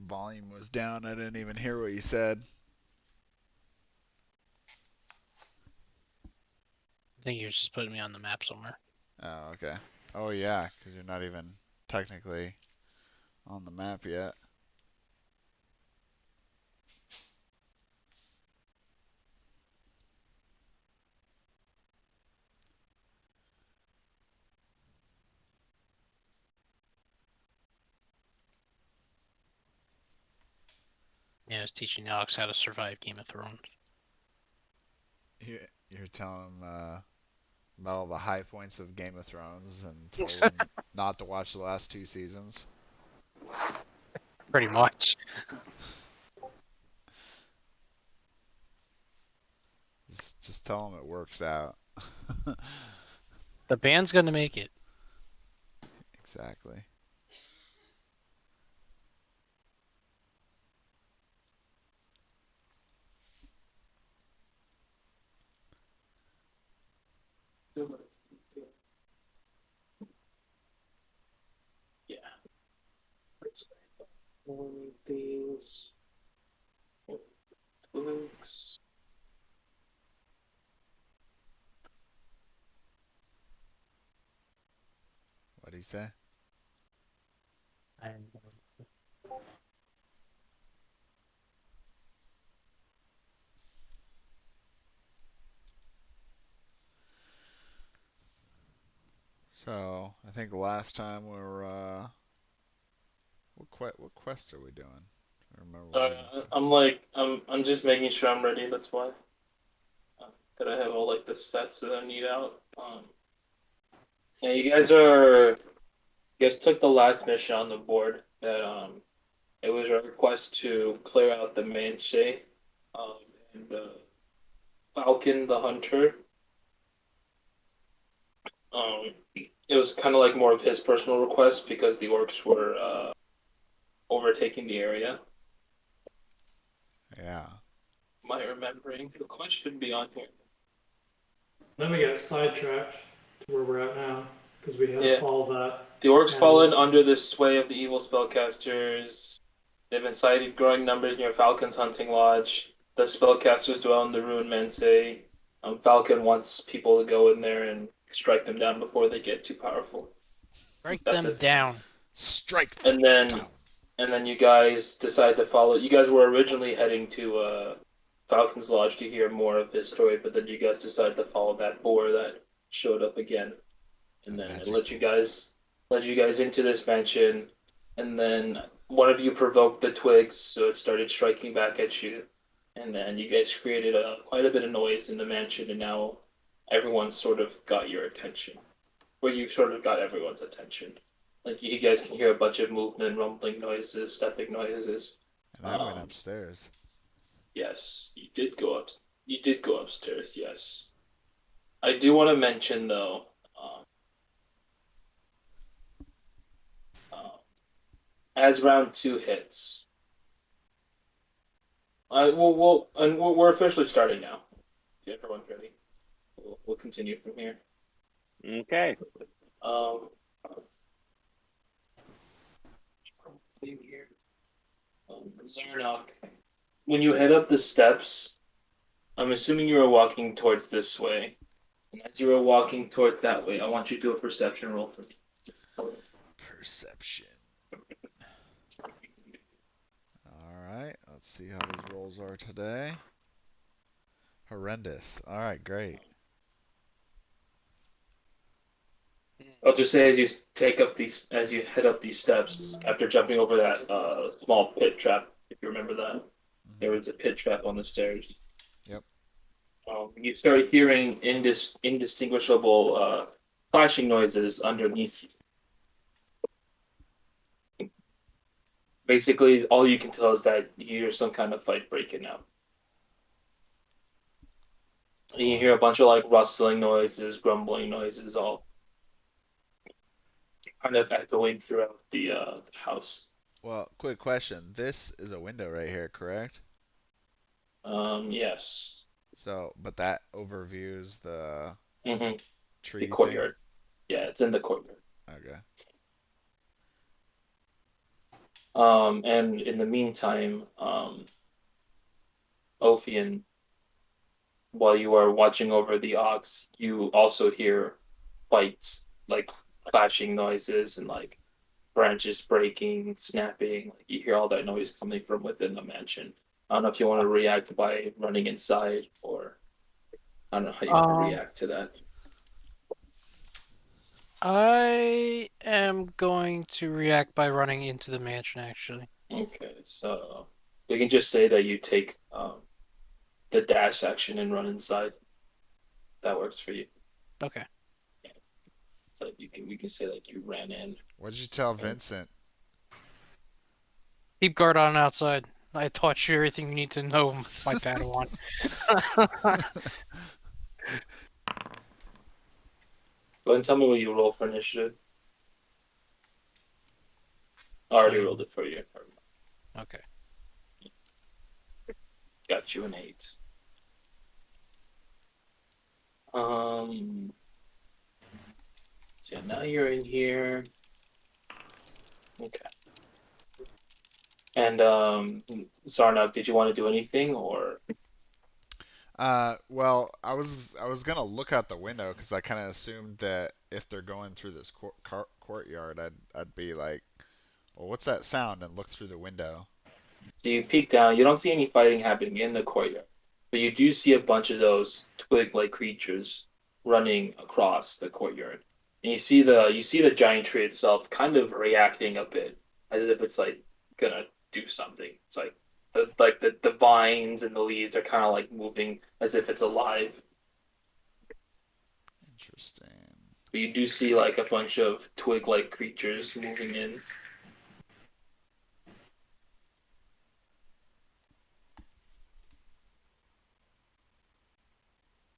volume was down. I didn't even hear what you said. I think you're just putting me on the map somewhere. Oh, okay. Oh, yeah, because you're not even technically on the map yet. Yeah, I was teaching Alex how to survive Game of Thrones. You're telling him about all the high points of Game of Thrones and told him not to watch the last 2 seasons. Pretty much. Just tell him it works out. The band's gonna make it. Exactly. Yeah. These books. What'd he say? So, I think last time we were, what quest are we doing? I remember what I'm just making sure I'm ready. That's why that I have all like the sets that I need out. Yeah, you guys took the last mission on the board. That it was a request to clear out the mainstay, um, and Falcon the Hunter. It was kind of like more of his personal request because the orcs were overtaking the area. Yeah. Am I remembering? The quest should be on here. Then we get sidetracked to where we're at now because we had to follow that. The orcs And- fallen under the sway of the evil spellcasters. They've been sighted growing numbers near Falcon's hunting lodge. The spellcasters dwell in the ruined Mensei. Falcon wants people to go in there and strike them down before they get too powerful. Strike That's them it. down. Strike. And then you guys decide to follow. You guys were originally heading to Falcon's Lodge to hear more of his story, but then you guys decide to follow that boar that showed up again, and then it led you guys into this mansion, and then one of you provoked the twigs, so it started striking back at you, and then you guys created quite a bit of noise in the mansion, and now everyone sort of got your attention, where you sort of got everyone's attention. Like you guys can hear a bunch of movement, rumbling noises, stepping noises. And I went upstairs. Yes, you did go up. You did go upstairs. Yes, I do want to mention though. As round two hits, we're officially starting now. If everyone's ready, we'll continue from here. Okay. Theme here. Zarnok, when you head up the steps, I'm assuming you were walking towards this way. And as you were walking towards that way, I want you to do a perception roll for me. Perception. Alright, let's see how these rolls are today. Horrendous. Alright, great. I'll just say as you head up these steps, after jumping over that small pit trap, if you remember that, there was a pit trap on the stairs. Yep. You start hearing indistinguishable clashing noises underneath you. Basically, all you can tell is that you hear some kind of fight breaking out. And you hear a bunch of like rustling noises, grumbling noises, all kind of echoing throughout the house. Well, quick question. This is a window right here, correct? Yes. So, but that overviews the tree The courtyard. thing? Yeah, it's in the courtyard. Okay. And in the meantime, Ophian, while you are watching over the ox, you also hear fights, like clashing noises and like branches breaking, snapping. Like you hear all that noise coming from within the mansion. I don't know if you want to react by running inside, or I don't know how you want to react to that. I am going to react by running into the mansion, actually. Okay, so we can just say that you take the dash action and run inside. That works for you. Okay. So we can say like you ran in. What did you tell Vincent? Keep guard on outside. I taught you everything you need to know, my Padawan. Go ahead and tell me what you roll for initiative. I already rolled it for you. Okay. Got you an 8. So yeah, now you're in here. Okay. And Zarnok, did you want to do anything, or? Well, I was gonna look out the window because I kind of assumed that if they're going through this courtyard, I'd be like, well, what's that sound? And look through the window. So you peek down. You don't see any fighting happening in the courtyard, but you do see a bunch of those twig-like creatures running across the courtyard. And you see the giant tree itself kind of reacting a bit, as if it's like gonna do something. It's like the vines and the leaves are kind of like moving as if it's alive. Interesting. But you do see like a bunch of twig-like creatures moving in.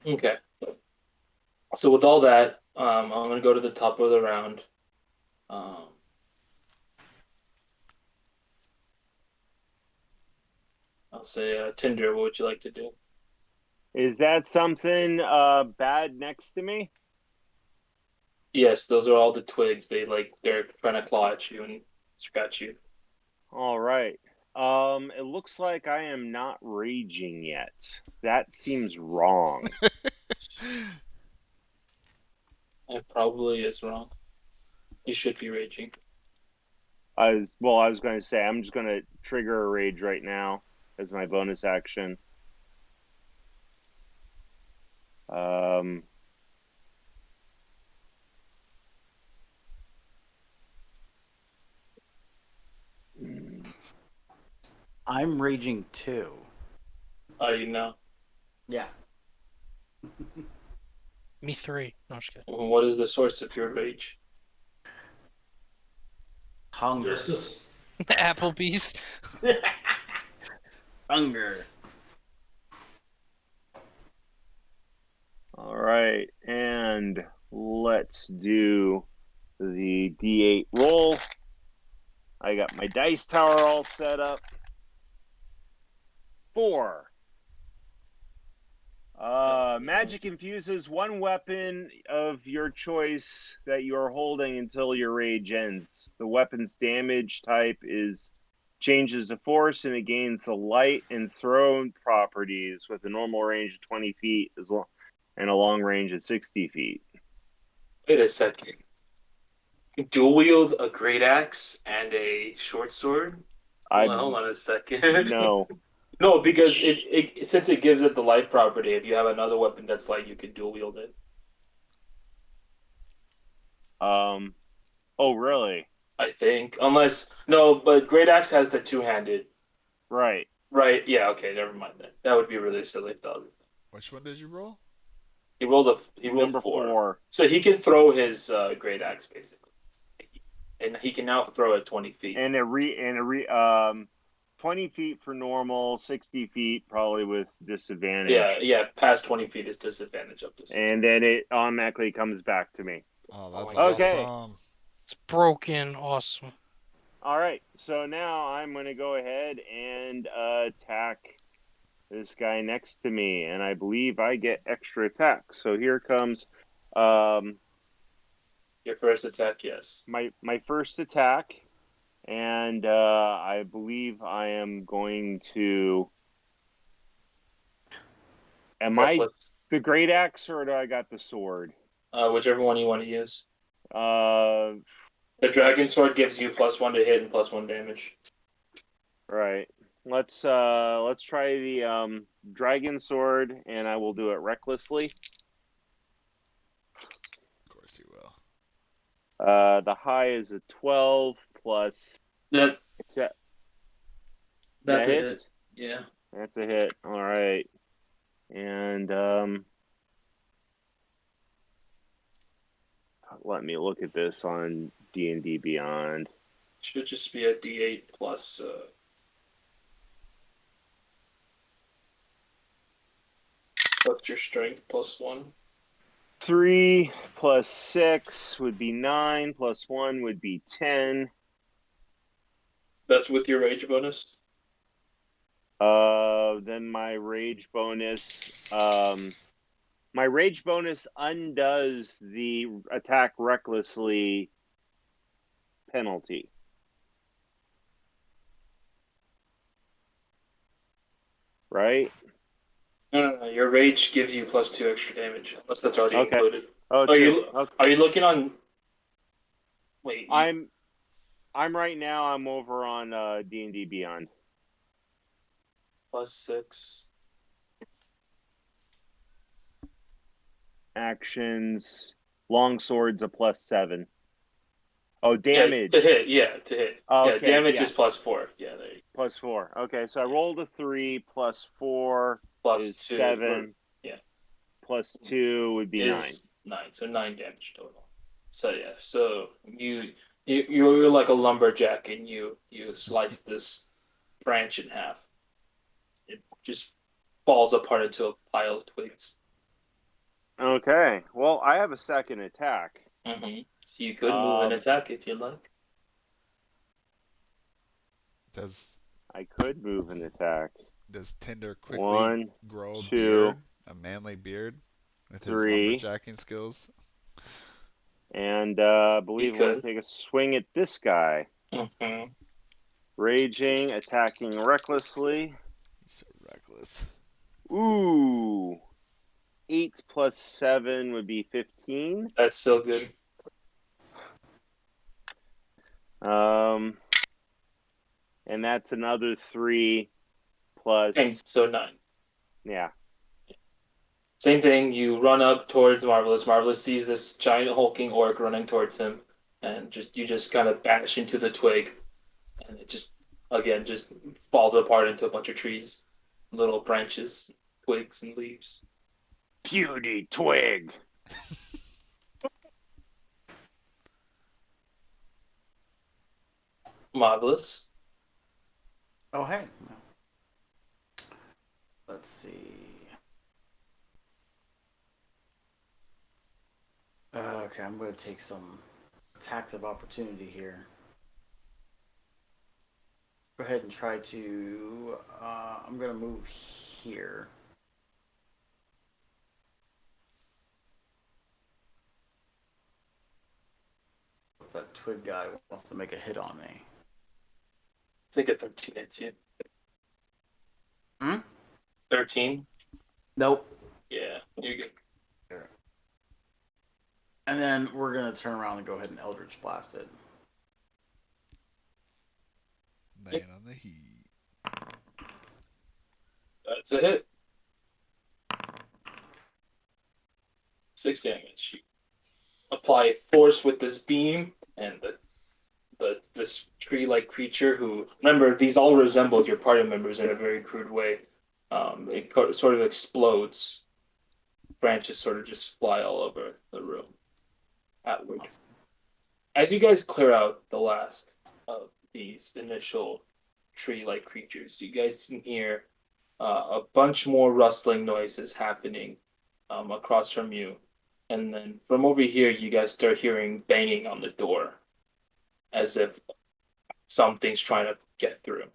Okay. So with all that, I'm gonna go to the top of the round. I'll say, Tinder, what would you like to do? Is that something bad next to me? Yes, those are all the twigs. They're trying to claw at you and scratch you. All right. It looks like I am not raging yet. That seems wrong. It probably is wrong. You should be raging. I was going to say I'm just going to trigger a rage right now as my bonus action. I'm raging too. Are you now? Yeah. Me 3. No, I'm just kidding. What is the source of your rage? Hunger. Justice. Applebee's. Hunger. All right, and let's do the D8 roll. I got my dice tower all set up. 4. Magic infuses one weapon of your choice that you are holding until your rage ends. The weapon's damage type changes to force, and it gains the light and thrown properties with a normal range of 20 feet and a long range of 60 feet. Wait a second. Dual wield a great axe and a short sword? Hold on a second. No. No, because since it gives it the light property, if you have another weapon that's light, you can dual wield it. Oh, really? I think. But Great Axe has the two-handed. Right. Right, yeah, okay, never mind then. That would be really silly if that was the thing. Which one did you roll? He rolled Number 4. So he can throw his Great Axe, basically. And he can now throw it 20 feet. And 20 feet for normal, 60 feet probably with disadvantage. Yeah, past 20 feet is disadvantage up to 60. And then it automatically comes back to me. Oh, that's okay. awesome. It's broken. Awesome. All right, so now I'm going to go ahead and attack this guy next to me, and I believe I get extra attack. So here comes your first attack, yes. My first attack. And I believe I am going to. Am I the great axe or do I got the sword? Whichever one you want to use. The dragon sword gives you +1 to hit and +1 damage. Right. Let's try the dragon sword, and I will do it recklessly. Of course you will. The high is a 12 plus. That's that a hits? hit. Yeah. That's a hit. All right. And let me look at this on D&D Beyond. Should just be a D8 plus. What's your strength +1? 3 plus 6 would be 9, plus 1 would be 10. That's with your rage bonus? Then my rage bonus undoes the attack recklessly penalty. Right? No. Your rage gives you +2 extra damage, unless that's already included. Oh, are two. Are you looking on? Wait. I'm right now. I'm over on D&D Beyond. +6. Actions. Long swords a +7. Oh, damage. Yeah, to hit. Oh, yeah, okay, damage yeah. is +4. Yeah, there you go. +4. Okay, so I rolled a 3 plus 4 is 2, 7. Yeah. Plus 2 would be 9. 9, so 9 damage total. So yeah, so you're like a lumberjack, and you slice this branch in half. It just falls apart into a pile of twigs. Okay, well, I have a second attack. Mm-hmm. So you could move and attack if you like. I could move and attack. Does Tinder quickly grow a beard, a manly beard, with his lumberjacking skills? And I believe I'm going to take a swing at this guy. Mm-hmm. Raging, attacking recklessly. So reckless. Ooh. 8 plus 7 would be 15. That's still good. And that's another 3 plus. So 9. Yeah. Same thing. You run up towards Marvelous. Marvelous sees this giant hulking orc running towards him, and you just kind of bash into the twig, and it just falls apart into a bunch of trees, little branches, twigs, and leaves. Puny twig. Marvelous. Oh, hey. Let's see. Okay, I'm going to take some attacks of opportunity here. Go ahead and try to... I'm going to move here. If that twig guy wants to make a hit on me. I think a 13 hits you. 13? Nope. Yeah, you're good. And then we're going to turn around and go ahead and Eldridge Blast it. Man on the heat. That's a hit. 6 damage. You apply force with this beam, and this tree-like creature who, remember, these all resembled your party members in a very crude way. It sort of explodes. Branches sort of just fly all over the room. Outward. As you guys clear out the last of these initial tree-like creatures, you guys can hear a bunch more rustling noises happening across from you. And then from over here, you guys start hearing banging on the door, as if something's trying to get through.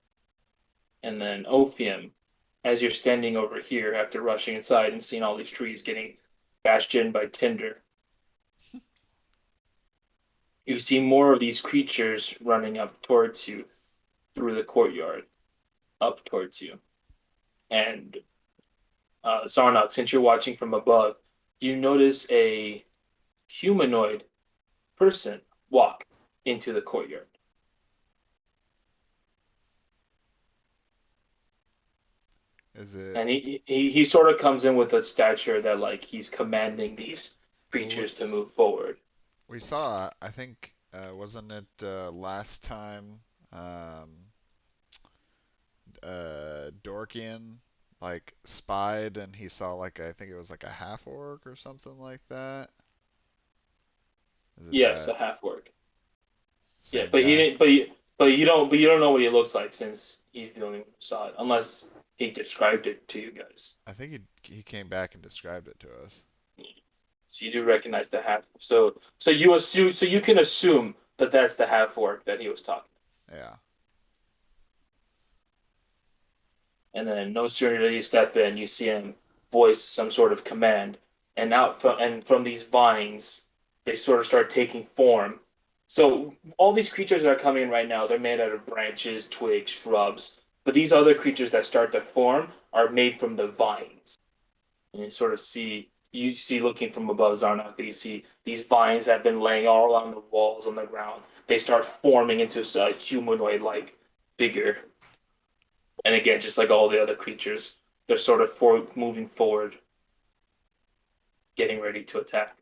And then Ophium, as you're standing over here after rushing inside and seeing all these trees getting bashed in by tinder, you see more of these creatures running up towards you through the courtyard, up towards you. And Zarnok, since you're watching from above, you notice a humanoid person walk into the courtyard. Is it? And he sort of comes in with a stature that like he's commanding these creatures to move forward. We saw, I think, wasn't it last time, Dorkian like spied and he saw like I think it was like a half orc or something like that. Is it Yes, that a half orc. same Yeah, but he guy? didn't. But you don't know what he looks like since he's the only one who saw it, unless he described it to you guys. I think he came back and described it to us. So you do recognize the half. So you can assume that that's the half orc that he was talking. Yeah. And then no sooner did he step in, you see him voice some sort of command, and from these vines, they sort of start taking form. So all these creatures that are coming in right now, they're made out of branches, twigs, shrubs. But these other creatures that start to form are made from the vines. And you see looking from above Zarnok, you see these vines that have been laying all along the walls on the ground. They start forming into a humanoid-like figure. And again, just like all the other creatures, they're sort of moving forward, getting ready to attack.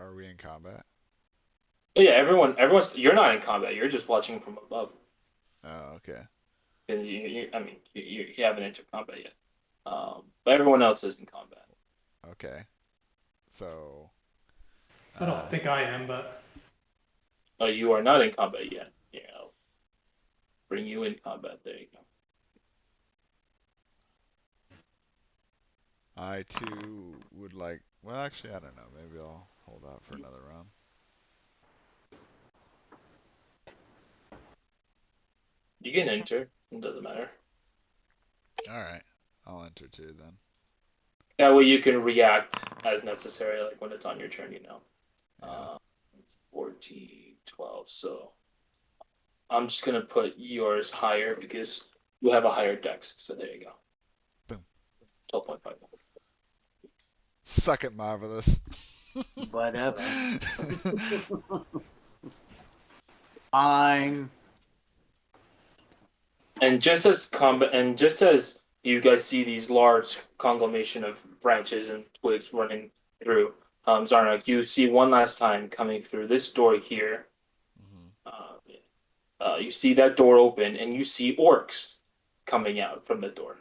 Are we in combat? But yeah, everyone's. You're not in combat. You're just watching from above. Oh, okay. Because you haven't entered combat yet. But everyone else is in combat. Okay. So. I don't think I am, but. Oh, you are not in combat yet. Yeah, I'll bring you in combat. There you go. I too would like. Well, actually, I don't know. Maybe I'll hold out for another round. You can enter. It doesn't matter. All right, I'll enter too then. That way you can react as necessary, like when it's on your turn. Yeah. It's 14, 12. So I'm just gonna put yours higher because you have a higher dex. So there you go. Boom. 12.5. Suck it, Marvelous. Whatever. Fine. And just as you guys see these large conglomeration of branches and twigs running through, Zarnok, you see one last time coming through this door here. Mm-hmm. You see that door open, and you see orcs coming out from the door.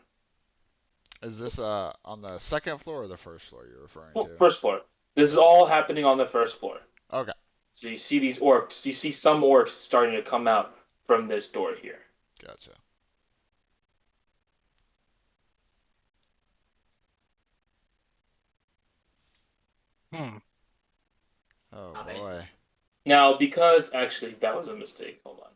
Is this on the second floor or the first floor you're referring to? First floor. This is all happening on the first floor. Okay. So you see these orcs. You see some orcs starting to come out from this door here. Gotcha. Oh boy. Now, because actually that was a mistake. Hold on.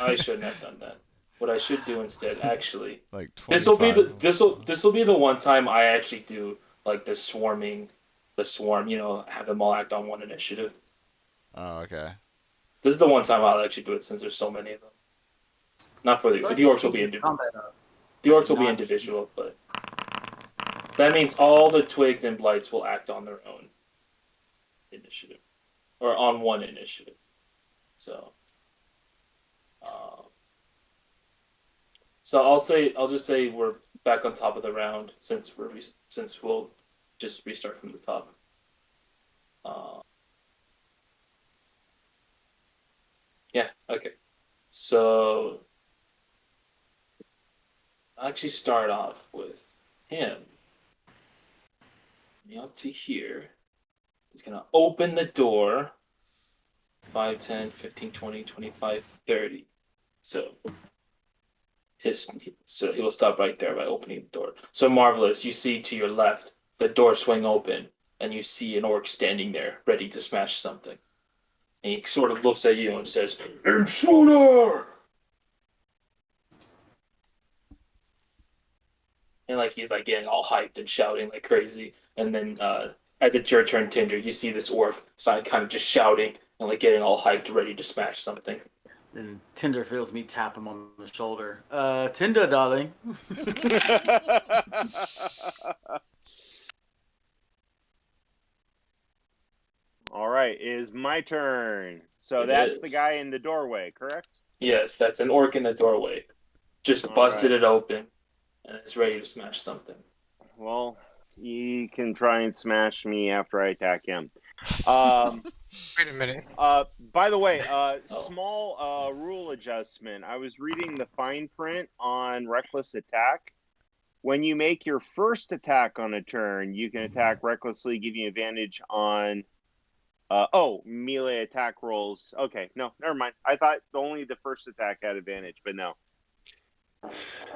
I shouldn't have done that. What I should do instead, actually, like 25. This will be the one time I actually do like the swarm. Have them all act on one initiative. Oh, okay. This is the one time I'll actually do it since there's so many of them. Not for the orcs will be individual. The orcs will be individual, but so that means all the twigs and blights will act on their own initiative, or on one initiative. So, I'll just say we're back on top of the round since we'll just restart from the top. Yeah. Okay. So I'll actually start off with him. Up to here. He's going to open the door. 5, 10, 15, 20, 25, 30. So he will stop right there by opening the door. So Marvelous, you see to your left, the door swing open, and you see an orc standing there, ready to smash something. And he sort of looks at you and says, "Intruder!" and like he's like getting all hyped and shouting like crazy. And then as it's your turn, Tinder, you see this orc kind of just shouting and like getting all hyped, ready to smash something. And Tinder feels me tap him on the shoulder. Tinder, darling. All right, is my turn. So It that's is. the guy in the doorway, correct? Yes, that's an orc in the doorway. Just All busted right. it open and it's ready to smash something. Well, he can try and smash me after I attack him. Wait a minute. By the way, small rule adjustment. I was reading the fine print on reckless attack. When you make your first attack on a turn, you can attack recklessly, giving you advantage on melee attack rolls. Okay, no, never mind. I thought only the first attack had advantage, but no.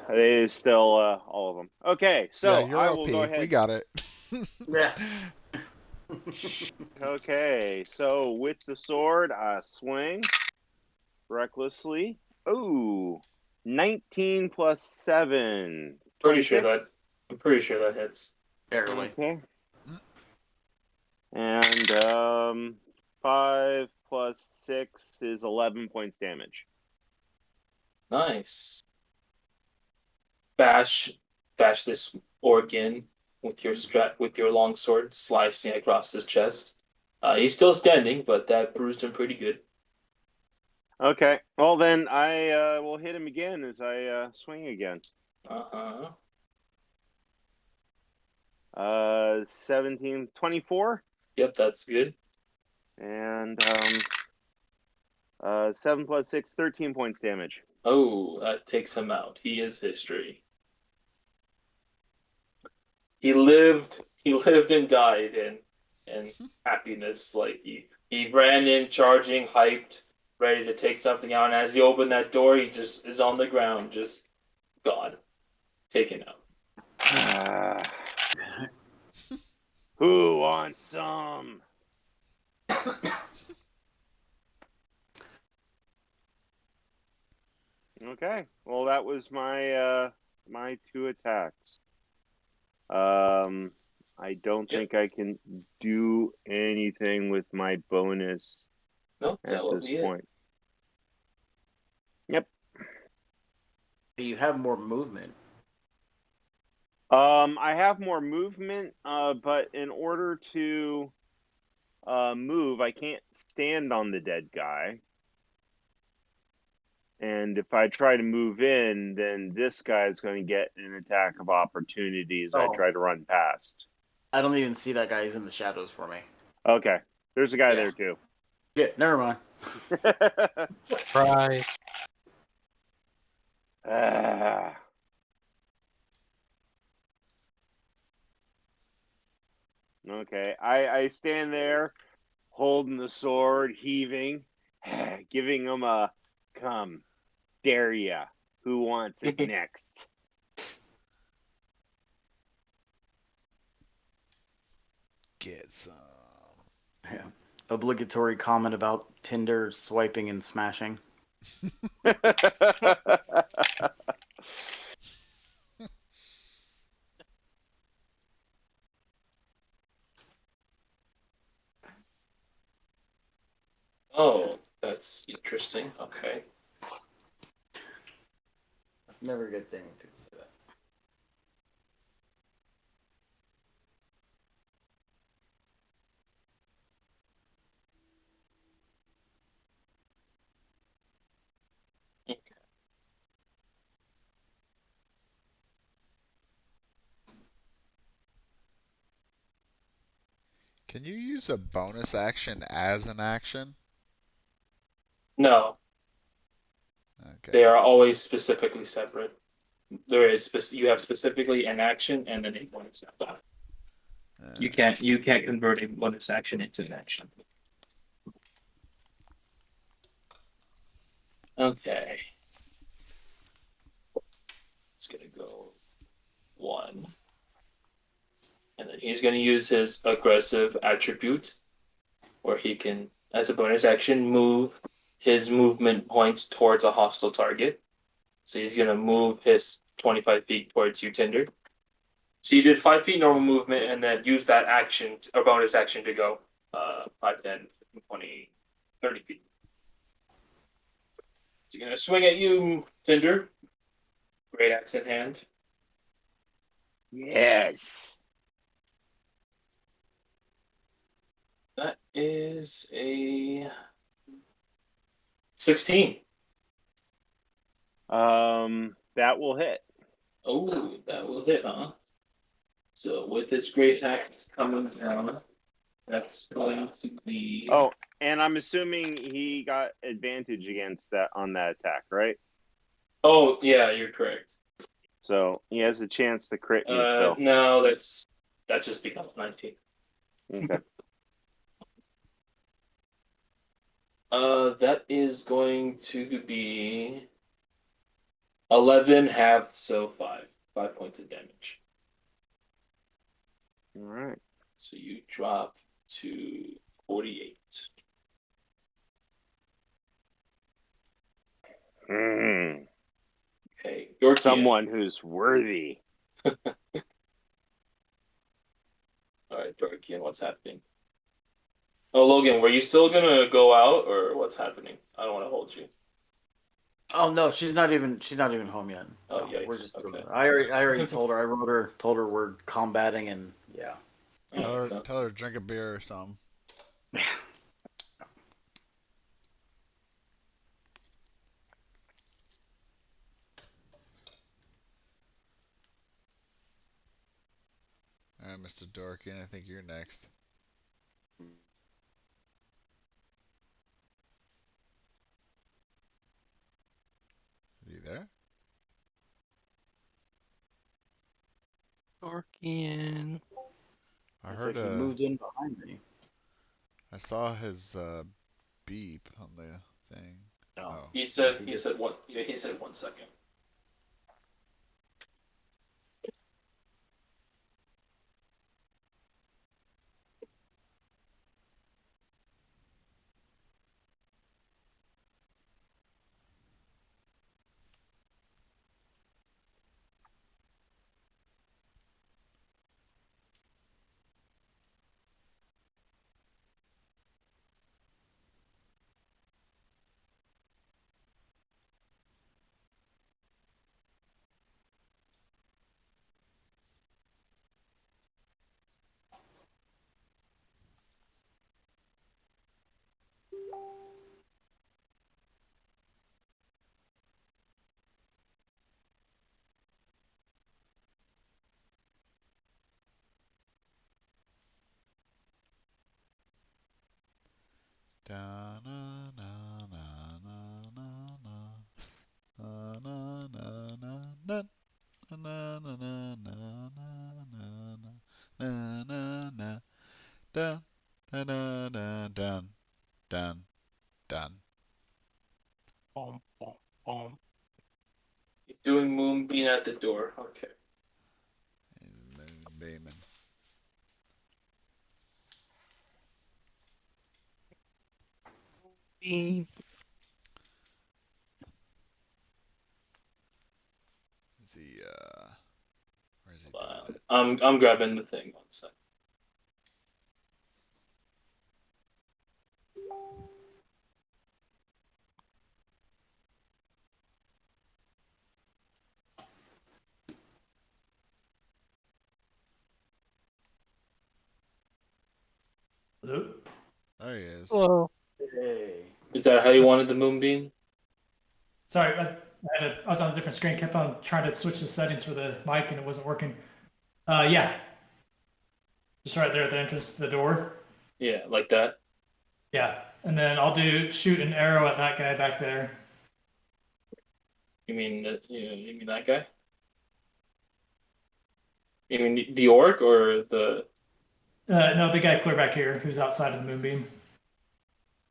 It is still all of them. Okay, so yeah, you're I OP. will go ahead. We got it. Yeah. Okay, so with the sword, I swing recklessly. Ooh, 19 plus 7. I'm pretty sure 26? that hits. Barely. Okay. And 5 plus 6 is 11 points damage. Nice. Bash this orc in with your long sword, slicing across his chest. He's still standing, but that bruised him pretty good. Okay, well then I will hit him again as I swing again. 17, 24. Yep, that's good. And 7 plus 6, 13 points damage. Oh, that takes him out. He is history. He lived and died in happiness. Like he ran in, charging, hyped, ready to take something out. And as he opened that door, he just is on the ground, just gone, taken out. Who wants some? Okay, well that was my my 2 attacks. I don't think I can do anything with my bonus No, at that will this be point. Yep. You have more movement. I have more movement, but in order to move, I can't stand on the dead guy. And if I try to move in, then this guy is going to get an attack of opportunity as I try to run past. I don't even see that guy. He's in the shadows for me. Okay. There's a guy there too. Yeah, never mind. Surprise. Okay. I stand there holding the sword, heaving, giving him a come, dare ya. Who wants it next? Get some. Yeah. Obligatory comment about Tinder swiping and smashing. Oh, that's interesting. Okay. That's never a good thing when people say that. Can you use a bonus action as an action? No, Okay. they are always specifically separate. There is you have specifically an action and then a bonus action. You can't convert a bonus action into an action. Okay. It's gonna go 1. And then he's gonna use his aggressive attribute, where he can, as a bonus action, move his movement point towards a hostile target. So he's gonna move his 25 feet towards you, Tinder. So you did 5 feet normal movement, and then use that action, or bonus action, to go 5, 10, 20, 30 feet. So you're gonna swing at you, Tinder. Great axe in hand. Yes. That is a 16. That will hit. Oh, that will hit, huh? So with this great axe coming down, that's going to be. Oh, and I'm assuming he got advantage against that on that attack, right? Oh yeah, you're correct. So he has a chance to crit me still. No, that just becomes 19. Okay. That is going to be 11 halved, so 5 points of damage. All right. So you drop to 48. Okay, Yorkie. Someone who's worthy. All right, Dorkian, what's happening? Oh, Logan, were you still gonna go out, or what's happening? I don't want to hold you. Oh no, she's not even home yet. Oh, no, yikes. We're just Okay. I already told her. Told her we're combating, and yeah. Tell her to drink a beer or something. Alright, Mr. Dorkin, I think you're next. Is he there? Dorkian. I heard he moved in behind me. I saw his beep on the thing. No. He said one. Yeah, he said 1 second. Da na na na na na na na na na na na na na na na na na na dun dun dun dun dun dun dun. Boom, boom, boom. He's doing Moonbeam at the door. Okay. Moonbeaming. Bean. Is he where is he Hold doing on. it? I'm grabbing the thing. 1 second. Hello? There he is. Hello. Hey. Is that how you wanted the Moonbeam? Sorry, I was on a different screen. Kept on trying to switch the settings for the mic and it wasn't working. Yeah. Just right there at the entrance to the door. Yeah, like that. Yeah. And then I'll shoot an arrow at that guy back there. You mean that guy? You mean the orc or the? No, the guy clear back here who's outside of the moonbeam.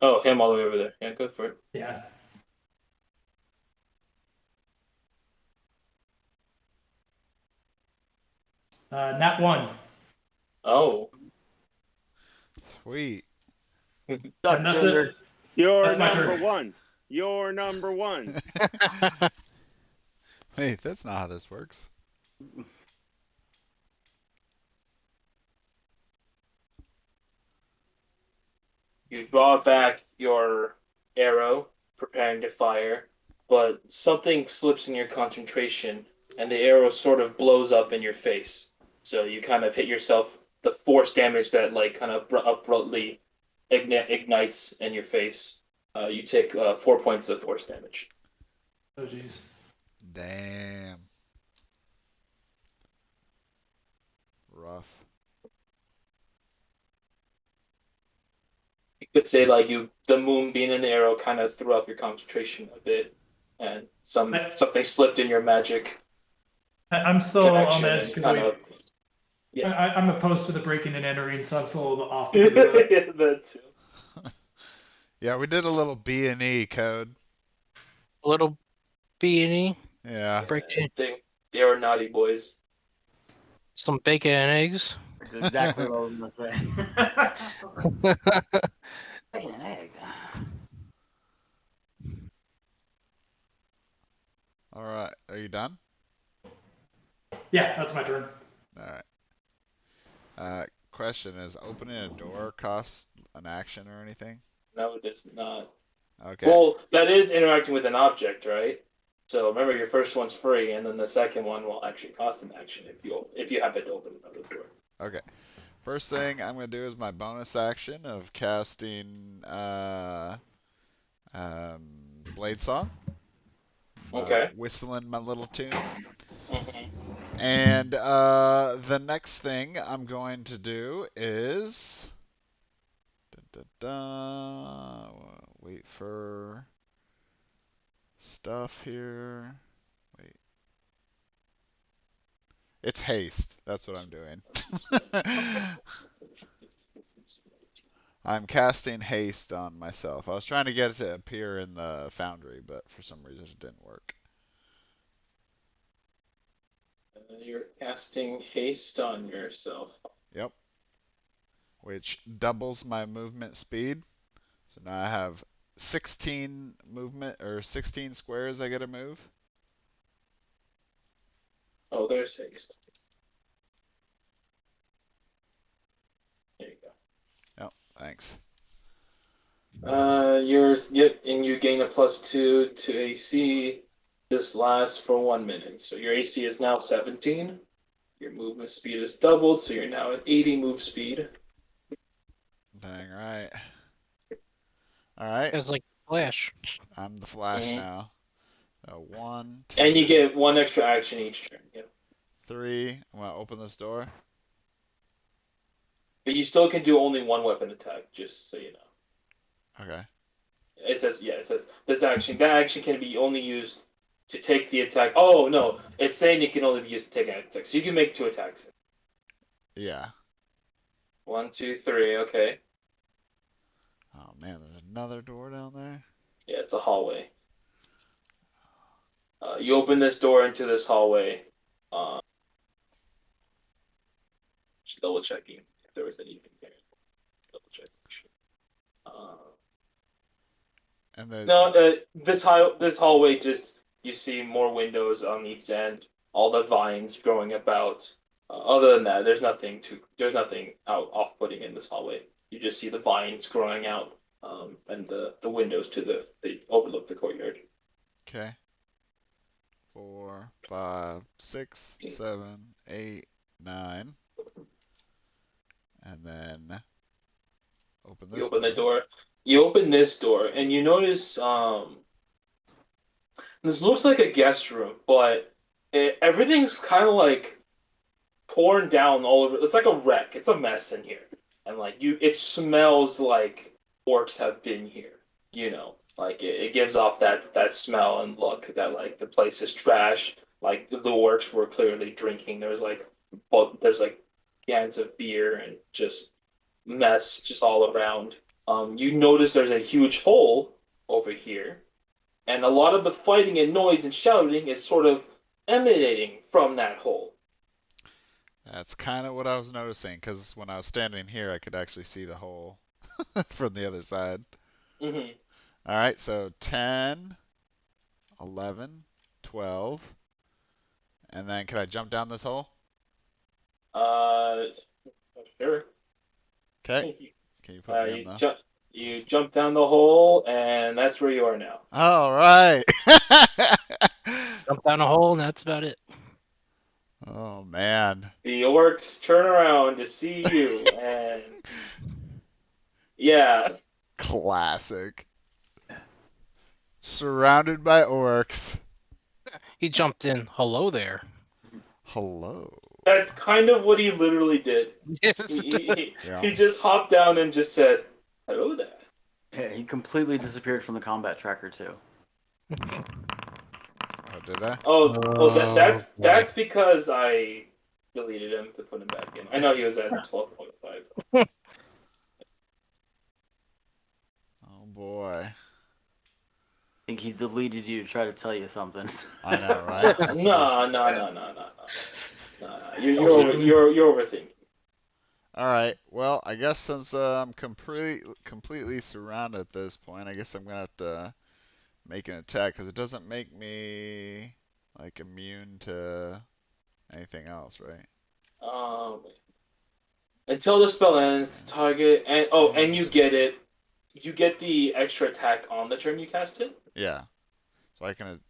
Oh, him all the way over there. Yeah, go for it. Yeah. Nat 1. Oh. Sweet. And that's it. You're That's my number turn. one. You're number one. Wait, that's not how this works. You draw back your arrow, preparing to fire, but something slips in your concentration, and the arrow sort of blows up in your face. So you kind of hit yourself. The force damage that like kind of abruptly ignites in your face. You take 4 points of force damage. Oh jeez. Damn. Rough. You could say like the moon being in the arrow kind of threw off your concentration a bit, and something slipped in your magic I'm still on connection edge and because kind of I'm opposed to the breaking and entering, so I'm still a little off. that too. Yeah, we did a little B&E code. A little B&E, Yeah. They were naughty boys. some bacon and eggs. That's exactly what I was gonna say. Bacon and eggs. All right. Are you done? Yeah, that's my turn. All right. Question is, opening a door cost an action or anything? No, it does not. Okay. Well, that is interacting with an object, right? So remember, your first one's free, and then the second one will actually cost an action if you happen to open another door. Okay. First thing I'm gonna do is my bonus action of casting Blade Song. Okay. Whistling my little tune. Mhm. And the next thing I'm going to do is wait for stuff here. Wait. It's haste. That's what I'm doing. I'm casting haste on myself. I was trying to get it to appear in the foundry, but for some reason it didn't work. You're casting haste on yourself. Yep. Which doubles my movement speed. So now I have 16 movement or 16 squares I get to move. Oh, there's haste. There you go. Yep, thanks. And you gain a +2 to AC. This lasts for 1 minute. So your AC is now 17. Your movement speed is doubled, so you're now at 80 move speed. Dang right. Alright. It's like Flash. I'm the Flash Mhm. now. So 1, 2, And you get 1 extra action each turn. Yep. 3. I'm gonna open this door. But you still can do only 1 weapon attack, just so you know. Okay. It says that action can be only used to take the attack. Oh no, it's saying it can only be used to take an attack. So you can make 2 attacks. Yeah. 1, 2, 3, okay. Oh man, there's another door down there. Yeah, it's a hallway. You open this door into this hallway. Just double checking if there was anything there. Double checking. And the No, this hallway just you see more windows on each end. All the vines growing about. Other than that, there's nothing out off-putting in this hallway. You just see the vines growing out, and the windows they overlook the courtyard. Okay. 4, 5, 6, 7, 8, 9. And then open this. You open the door. You open this door, and you notice this looks like a guest room, but everything's kind of like torn down all over. It's like a wreck. It's a mess in here, and like it smells like orcs have been here. You know, like it gives off that smell and look that like the place is trash. Like the orcs were clearly drinking. There's like cans of beer and just mess just all around. You notice there's a huge hole over here, and a lot of the fighting and noise and shouting is sort of emanating from that hole. That's kind of what I was noticing, because when I was standing here, I could actually see the hole from the other side. Mm-hmm. All right, so 10, 11, 12. And then can I jump down this hole? Sure. Okay. Can you put me in the... You jump down the hole, and that's where you are now. All right. Jump down a hole, and that's about it. Oh man. The orcs turn around to see you, and yeah, Classic. Surrounded by orcs. He jumped in. Hello there. Hello. that's kind of what he literally did. Yes. Yeah. He just hopped down and just said, "Hello there." Yeah, he completely disappeared from the combat tracker too. Oh, did I? That's because I deleted him to put him back in. I know he was at 12.5. Oh boy. I think he deleted you to try to tell you something. I know, right? That's No. You're overthinking. All right. Well, I guess since I'm completely surrounded at this point, I guess I'm gonna have to make an attack because it doesn't make me like immune to anything else, right? Until the spell ends, the target and you get it. You get the extra attack on the turn you cast it. Yeah. So I can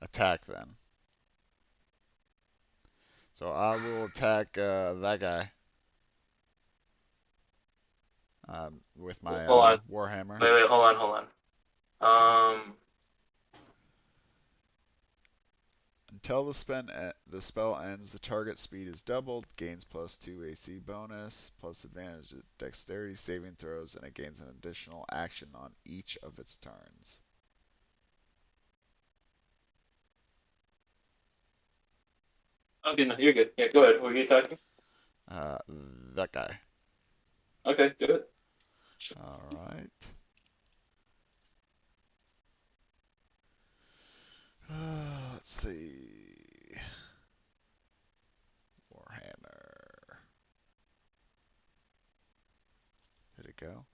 attack then. So I will attack that guy with my Hold on. warhammer. Wait, hold on. Until the spell ends, the target speed is doubled, gains +2 AC bonus, plus advantage at dexterity saving throws, and it gains an additional action on each of its turns. Okay, no, you're good. Yeah, go ahead. Who are you attacking? That guy. Okay, do it. All right. Let's see. Warhammer. Did it go?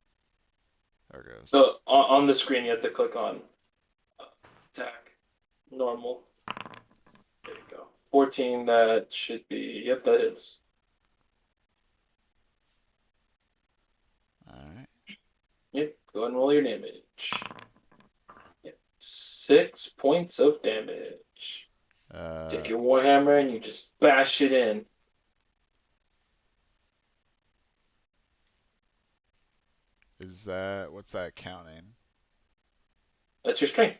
There it goes. So on the screen, you have to click on attack, normal. There you go. 14. That should be. Yep, that hits. All right. Yep. Go ahead and roll your damage. Yep. 6 points of damage. Take your warhammer and you just bash it in. What's that counting? That's your strength.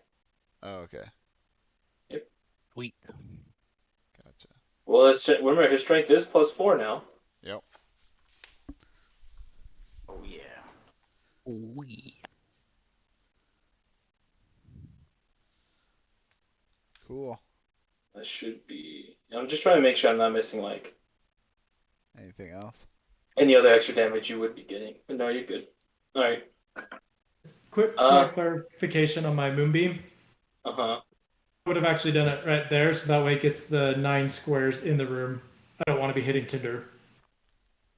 Oh, okay. Yep. Sweet. Gotcha. Well, remember his strength is +4 now. Yep. Oh yeah. Wee. Cool. That should be. I'm just trying to make sure I'm not missing like Anything else? any other extra damage you would be getting. But no, you're good. All right. Quick clarification on my moonbeam. Uh-huh. I would have actually done it right there, so that way it gets the 9 squares in the room. I don't want to be hitting Tinder.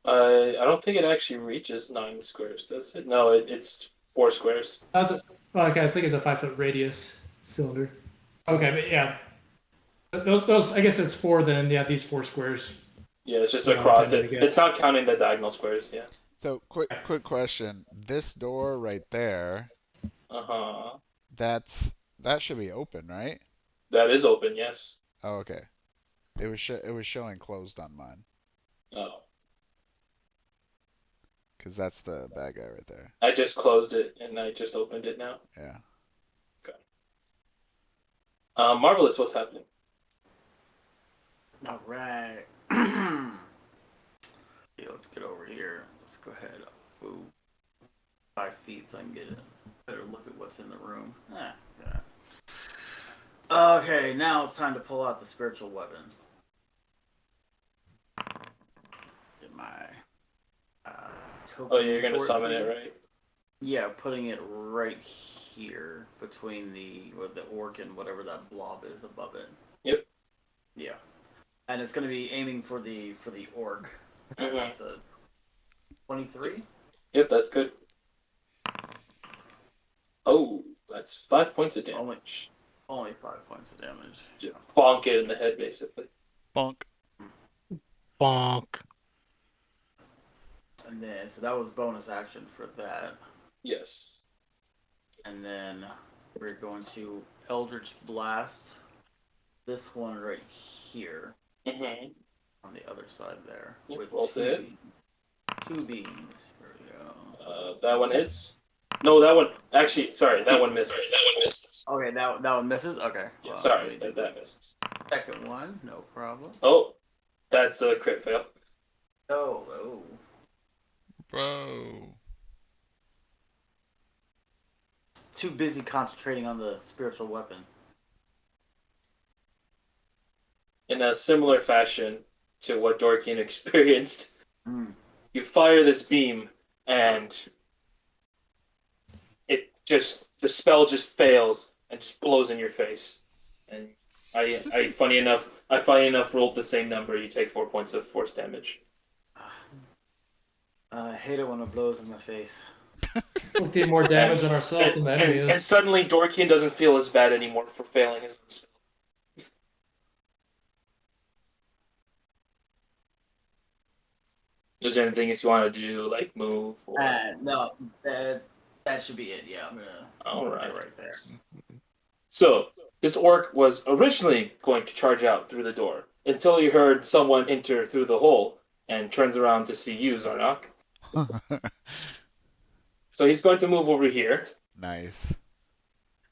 I don't think it actually reaches 9 squares, does it? No, it's 4 squares. Okay, I think it's a 5-foot radius cylinder. Okay, but yeah. Those I guess it's 4 then. Yeah, these 4 squares. Yeah, it's just Yeah, across I'm it. good. It's not counting the diagonal squares. Yeah. So quick question. This door right there, Uh-huh. that should be open, right? That is open, yes. Oh, okay. It was showing closed on mine, Oh. cause that's the bad guy right there. I just closed it and I just opened it now. Yeah. Marvelous, what's happening? All right. Yeah, let's get over here. Let's go ahead. Move 5 feet so I can get a better look at what's in the room. Yeah. Okay, now it's time to pull out the spiritual weapon. Get my token. Oh, you're gonna 14. summon it, right? Yeah, putting it right here between the orc and whatever that blob is above it. Yep. Yeah, and it's going to be aiming for the orc. That's a 23. Yep, that's good. Oh, that's 5 points of damage. Only 5 points of damage. Just bonk it in the head, basically. Bonk. Bonk. And then, so that was bonus action for that. Yes. And then we're going to Eldridge Blast. This one right here. Mm-hmm. On the other side there. Yep, with roll to hit. two beams. Here we go. That one hits. No, that one. Actually, sorry, that one misses. Okay, that one misses? Okay. Yeah, Well, sorry, that misses. Second one, no problem. Oh, that's a crit fail. Oh. Bro. Too busy concentrating on the spiritual weapon. In a similar fashion to what Dorkian experienced, Mm. you fire this beam, and the spell just fails and just blows in your face. And I funny enough rolled the same number. You take 4 points of force damage. I hate it when it blows in my face. Inflicting more damage on ourselves than the enemy And is. suddenly Dorkian doesn't feel as bad anymore for failing his own spell. Is there anything else you want to do, like move? Or... No, that should be it. Yeah, I'm gonna. All right, right there. So this orc was originally going to charge out through the door until he heard someone enter through the hole and turns around to see you, Zarnak. So he's going to move over here. Nice.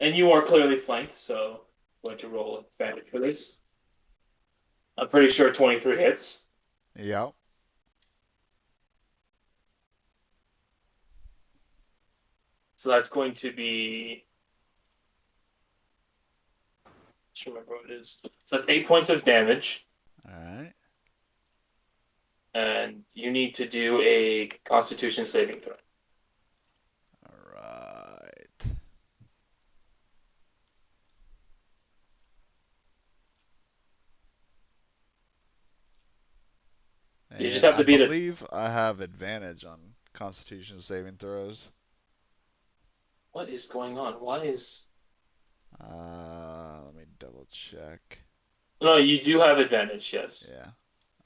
And you are clearly flanked, so I'm going to roll advantage for this. I'm pretty sure 23 hits. Yep. So that's going to be... Let's remember what it is. So that's 8 points of damage. Alright. And you need to do a Constitution saving throw. Alright. You just have to beat I it. believe I have advantage on Constitution saving throws. What is going on? Why is... Let me double check. No, you do have advantage, yes. Yeah.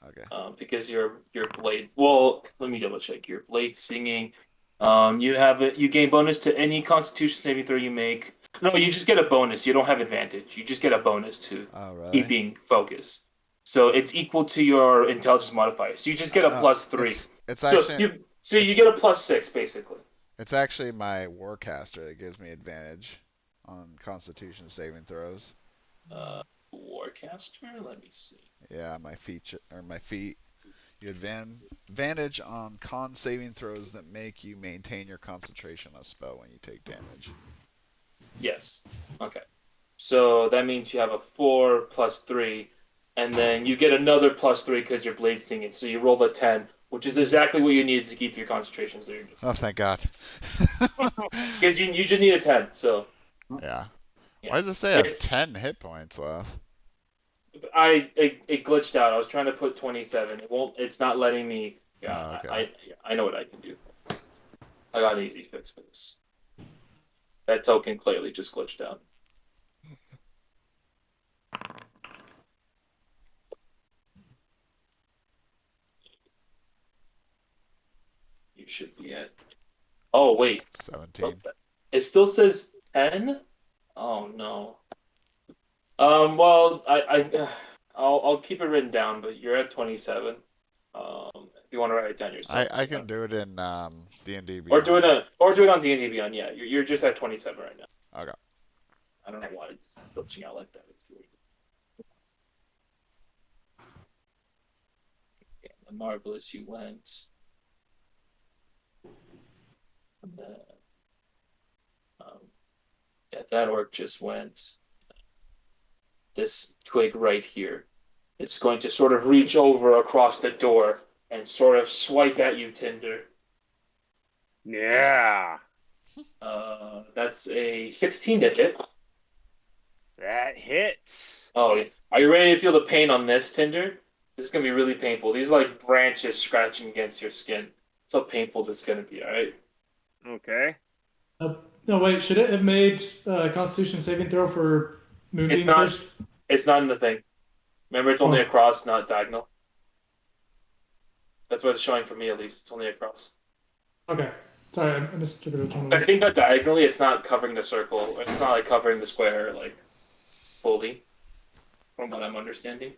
Okay. Because your blade. Well, let me double check. Your blade singing. You gain bonus to any Constitution saving throw you make. No, you just get a bonus. You don't have advantage. You just get a bonus to Oh, really? keeping focus. So it's equal to your intelligence modifier. So you just get a plus 3. It's actually You get a plus 6 basically. it's actually my Warcaster that gives me advantage on Constitution saving throws. Warcaster. Let me see. Yeah, my feet. You advantage on con saving throws that make you maintain your concentration on a spell when you take damage. Yes. Okay. So that means you have a 4 plus 3, and then you get another plus 3 because your blade's singing. So you rolled a 10, which is exactly what you needed to keep your concentration. So you're good. Oh, thank God. Because you just need a 10. So Yeah. yeah. Why does it say I have It's- 10 hit points left? it glitched out. I was trying to put 27. It won't. It's not letting me. Yeah. Oh, okay. I know what I can do. I got an easy fix for this. That token clearly just glitched out. You should be at. Oh wait. 17. It still says 10. Oh no. Well, I'll keep it written down, but you're at 27. If you want to write it down yourself. I can do it in D&D Beyond. Or do it on D&D Beyond. Yeah, you're just at 27 right now. Okay. I don't know why it's glitching out like that. It's weird. Okay, the marvelous you went. And then, yeah, that orc just went. This twig right here. It's going to sort of reach over across the door and sort of swipe at you, Tinder. Yeah. That's a 16 to hit. That hits. Oh, yeah. Are you ready to feel the pain on this, Tinder? This is going to be really painful. These are like branches scratching against your skin. That's how painful this is going to be, alright? Okay. No, wait. Should it have made Constitution saving throw for Moonbeam It's not. first? It's not in the thing. Remember, it's only across, not diagonal. That's what it's showing for me, at least. It's only across. Okay. Sorry, I mistook it as I think that diagonally, it's not covering the circle. It's not like covering the square like fully, from what I'm understanding.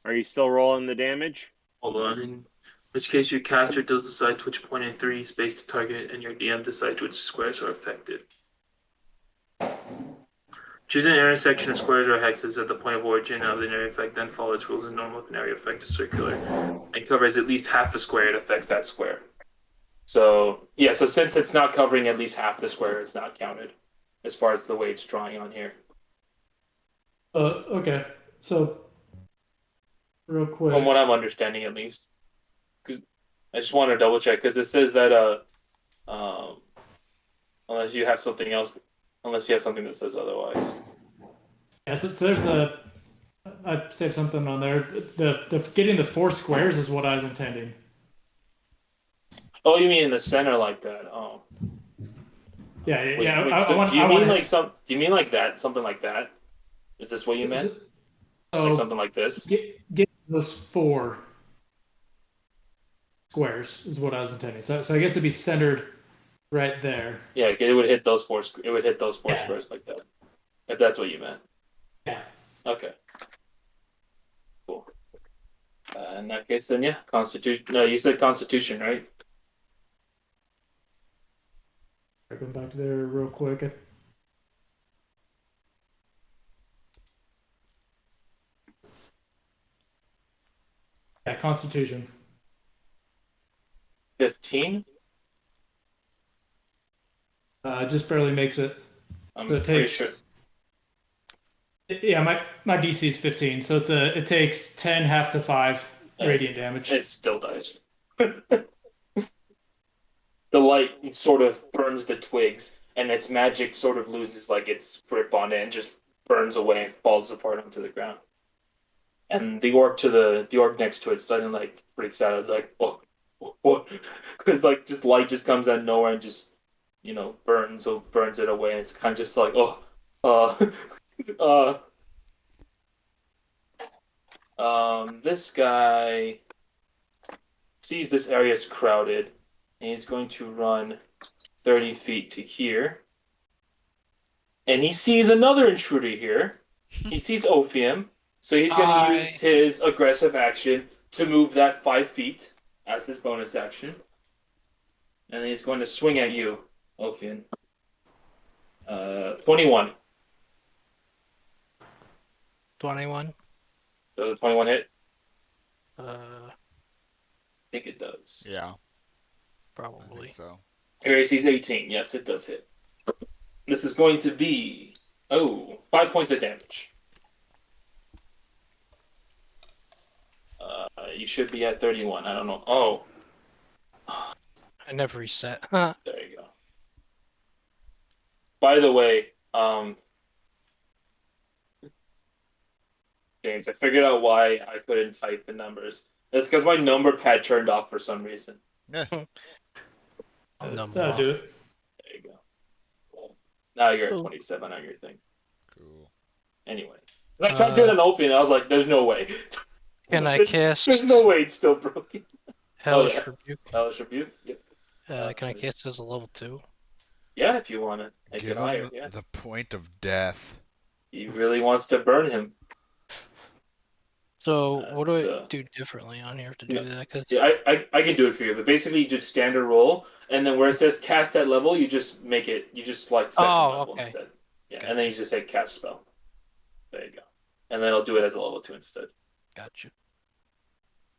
Are you still rolling the damage? Hold on. In which case, your caster does decide to which point in 3 space to target, and your DM decides which squares are affected. Choose an intersection of squares or hexes at the point of origin of the area effect, then follow its rules and normal if an area effect is circular, and covers at least half the square it affects that square. So, yeah, so since it's not covering at least half the square, it's not counted, as far as the way it's drawing on here. Okay. So, real quick. From what I'm understanding, at least. Cause I just want to double check, because it says that, unless you have something else, unless you have something that says otherwise. Yeah, so there's I saved something on there. The getting the 4 squares is what I was intending. Oh, you mean in the center like that? Oh. Yeah, Wait, yeah. wait, so do you mean like do you mean like that? Something like that? Is this what you meant? So Like something like this? Get those 4 squares is what I was intending. So I guess it'd be centered right there. Yeah, it would hit those 4. It would hit those 4 Yeah. squares like that. If that's what you meant. Yeah. Okay. Cool. In that case, then yeah, Constitution. No, you said Constitution, right? Going back to there real quick. Yeah, Constitution. 15. Just barely makes it. I'm So it pretty takes. sure. Yeah, my DC is 15, so it takes 10 half to 5 Yeah. radiant damage. It still dies. The light sort of burns the twigs, and its magic sort of loses like its grip on it and just burns away and falls apart onto the ground. And the orc next to it suddenly like freaks out. It's like, oh, what? Because like just light just comes out of nowhere and just burns it away. And it's kind of just like, this guy sees this area is crowded. And he's going to run 30 feet to here. And he sees another intruder here. He sees Ophium. So he's going to use his aggressive action to move that 5 feet as his bonus action. And then he's going to swing at you, Ophium. 21. 21. Does the 21 hit? Uh, I think it does. Yeah, I probably. think so. Your AC is 18. Yes, it does hit. This is going to be 5 points of damage. You should be at 31. I don't know. Oh, I never reset. there you go. By the way, James, I figured out why I couldn't type the numbers. It's because my number pad turned off for some reason. Yeah. That'll do it. There you go. Well, now you're at Cool. 27 on your thing. Cool. Anyway, I tried doing an Ophi and I was like, "There's no way." Can I cast There's no way it's still broken. Hellish yeah. Rebuke? Hellish Rebuke? Yep. Can I cast it as a level 2? Yeah, if you want to make Get it on higher. Yeah. the point of death. He really wants to burn him. So what do I so- do differently on here to do Yeah. that? Cause Yeah, I can do it for you, but basically you do standard roll, and then where it says cast at level, you just make it, you just select second level okay. instead. Yeah, Gotcha. and then you just hit cast spell. There you go. And then I'll do it as a level 2 instead. Gotcha.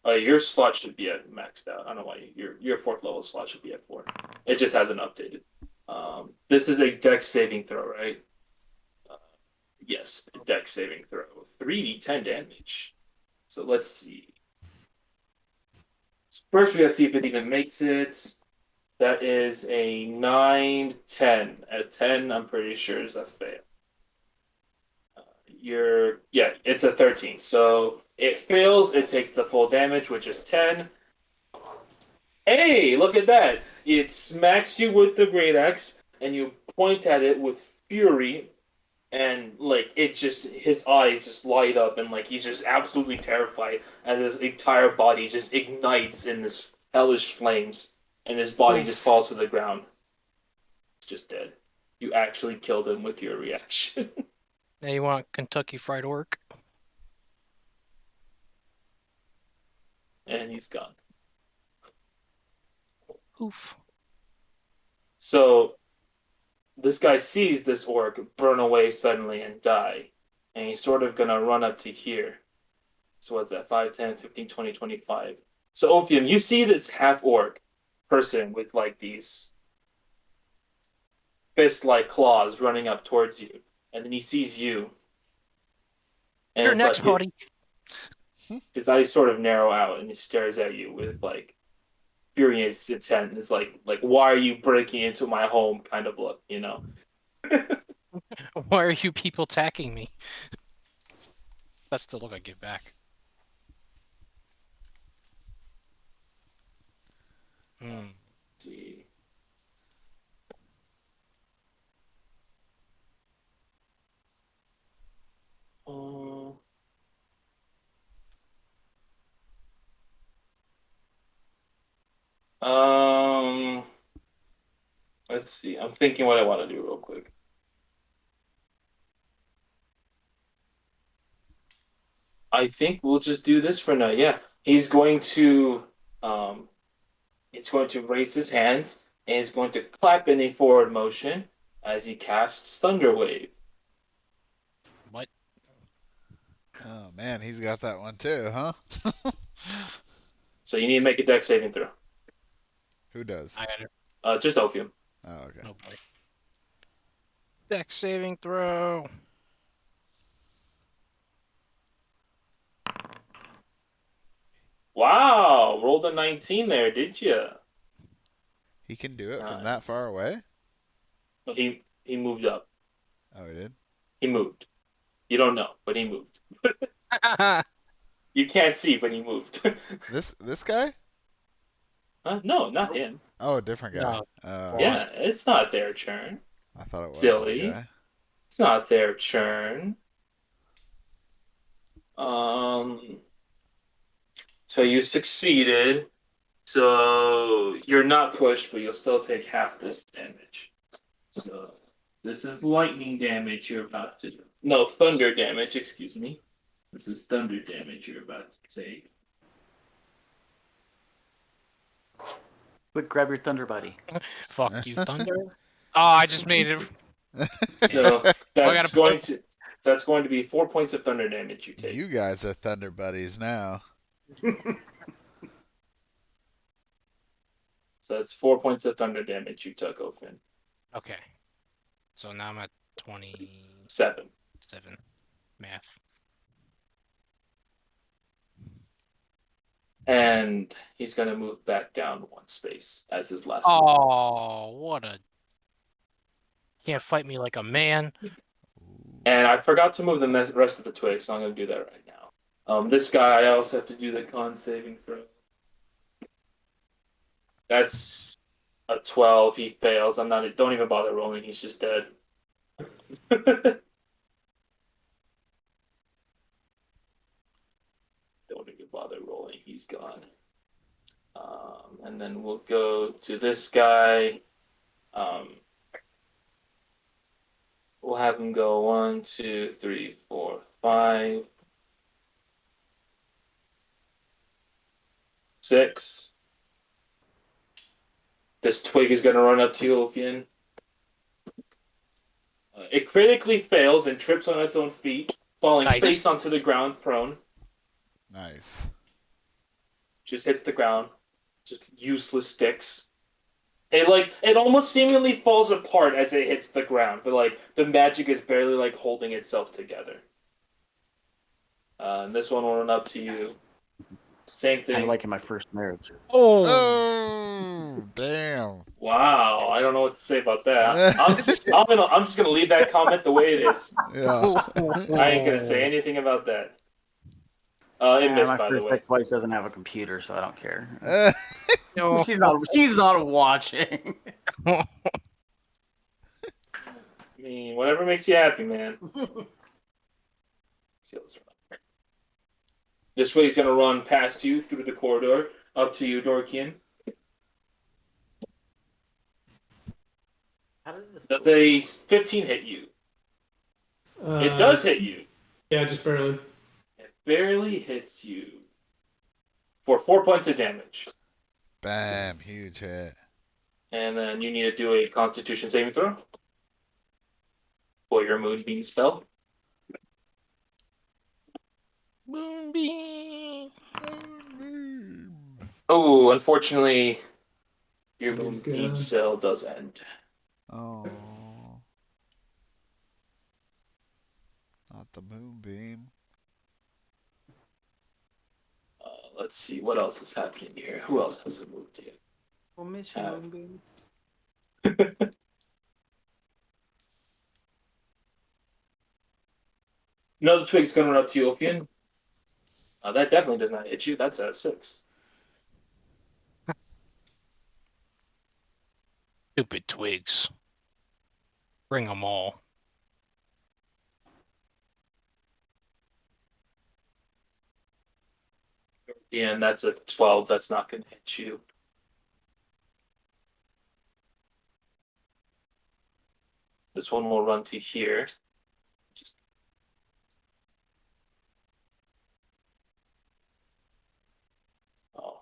Your slot should be at maxed out. I don't know why your 4th level slot should be at 4. It just hasn't updated. This is a dex saving throw, right? Yes, dex saving throw. 3d10 damage. So let's see. First, we gotta see if it even makes it. That is a 9, 10. At 10, I'm pretty sure is a fail. Yeah, it's a 13. So it fails, it takes the full damage, which is 10. Hey, look at that. It smacks you with the great axe, and you point at it with fury, and like it just his eyes just light up, and like he's just absolutely terrified as his entire body just ignites in this hellish flames, and his body just falls to the ground. It's just dead. You actually killed him with your reaction. Now you want Kentucky Fried Orc? And he's gone. Oof. So this guy sees this orc burn away suddenly and die, and he's sort of gonna run up to here. So what's that? 5, 10, 15, 20, 25. So Ophium, you see this half orc person with like these fist-like claws running up towards you, and then he sees you. And You're it's next, like buddy. his eyes sort of narrow out, and he stares at you with like furious intent. It's like why are you breaking into my home kind of look, you know? Why are you people attacking me? That's the look I give back. Hmm. Let's see. Uh, Um, let's see. I'm thinking what I want to do real quick. I think we'll just do this for now. Yeah, um, he's going to raise his hands and he's going to clap in a forward motion as he casts Thunder Wave. What? Oh man, he's got that one too, huh? So you need to make a dex saving throw. Who does? I got it. Just Ophium. Oh, okay. No boy. Dex saving throw. Wow, rolled a 19 there, did you? He can do it from that far away? He moved up. Oh, he did? He moved. You don't know, but he moved. You can't see, but he moved. This guy? No, not him. Oh, a different guy. No. Yeah, it's not their turn. I thought it was Silly. that guy. It's not their turn. So you succeeded. So you're not pushed, but you'll still take half this damage. So this is lightning damage you're about to do. No, thunder damage, excuse me. This is thunder damage you're about to take. Quick, grab your thunder buddy. Fuck you, Thunder. Oh, I just made it. So that's gotta that's going to be 4 points of thunder damage you take. You guys are Thunder Buddies now. So that's 4 points of thunder damage you took, Ophin. Okay. So now I'm at 27 7. math. And he's going to move back down 1 space as his last move. Oh, what a... Can't fight me like a man. And I forgot to move the rest of the twigs, so I'm going to do that right now. This guy, I also have to do the con saving throw. That's a 12. He fails. Don't even bother rolling. He's just dead. Don't even bother rolling. He's gone. And then we'll go to this guy. We'll have him go 1, 2, 3, 4, 5, 6. This twig is going to run up to you, Ophian. It critically fails and trips on its own feet, falling Nice. face onto the ground, prone. Nice. Just hits the ground. Just useless sticks. It almost seemingly falls apart as it hits the ground, but like the magic is barely like holding itself together. And this one will run up to you. Same Kind thing. of like in my first marriage. Oh, Oh, damn. Wow, I don't know what to say about that. I'm just gonna leave that comment the way it is. Yeah. I ain't gonna say anything about that. It missed, My by the first way. ex-wife doesn't have a computer, so I don't care. no. She's not watching. I mean, whatever makes you happy, man. This way he's gonna run past you through the corridor up to you, Dorkian. How did this Does go? a 15 hit you? It does hit you. Yeah, just barely. It barely hits you for 4 points of damage. Bam, huge hit. And then you need to do a Constitution saving throw for your Moonbeam spell. Moonbeam. Oh, unfortunately, your Moonbeam's Moonbeam gone. spell does end. Oh. Not the moonbeam. Let's see what else is happening here. Who else hasn't moved yet? We'll miss you, Have. baby. Another twig's gonna run up to you, Ophian. That definitely does not hit you. That's a 6. Stupid twigs. Bring them all. And that's a 12. That's not gonna hit you. This one will run to here. Oh.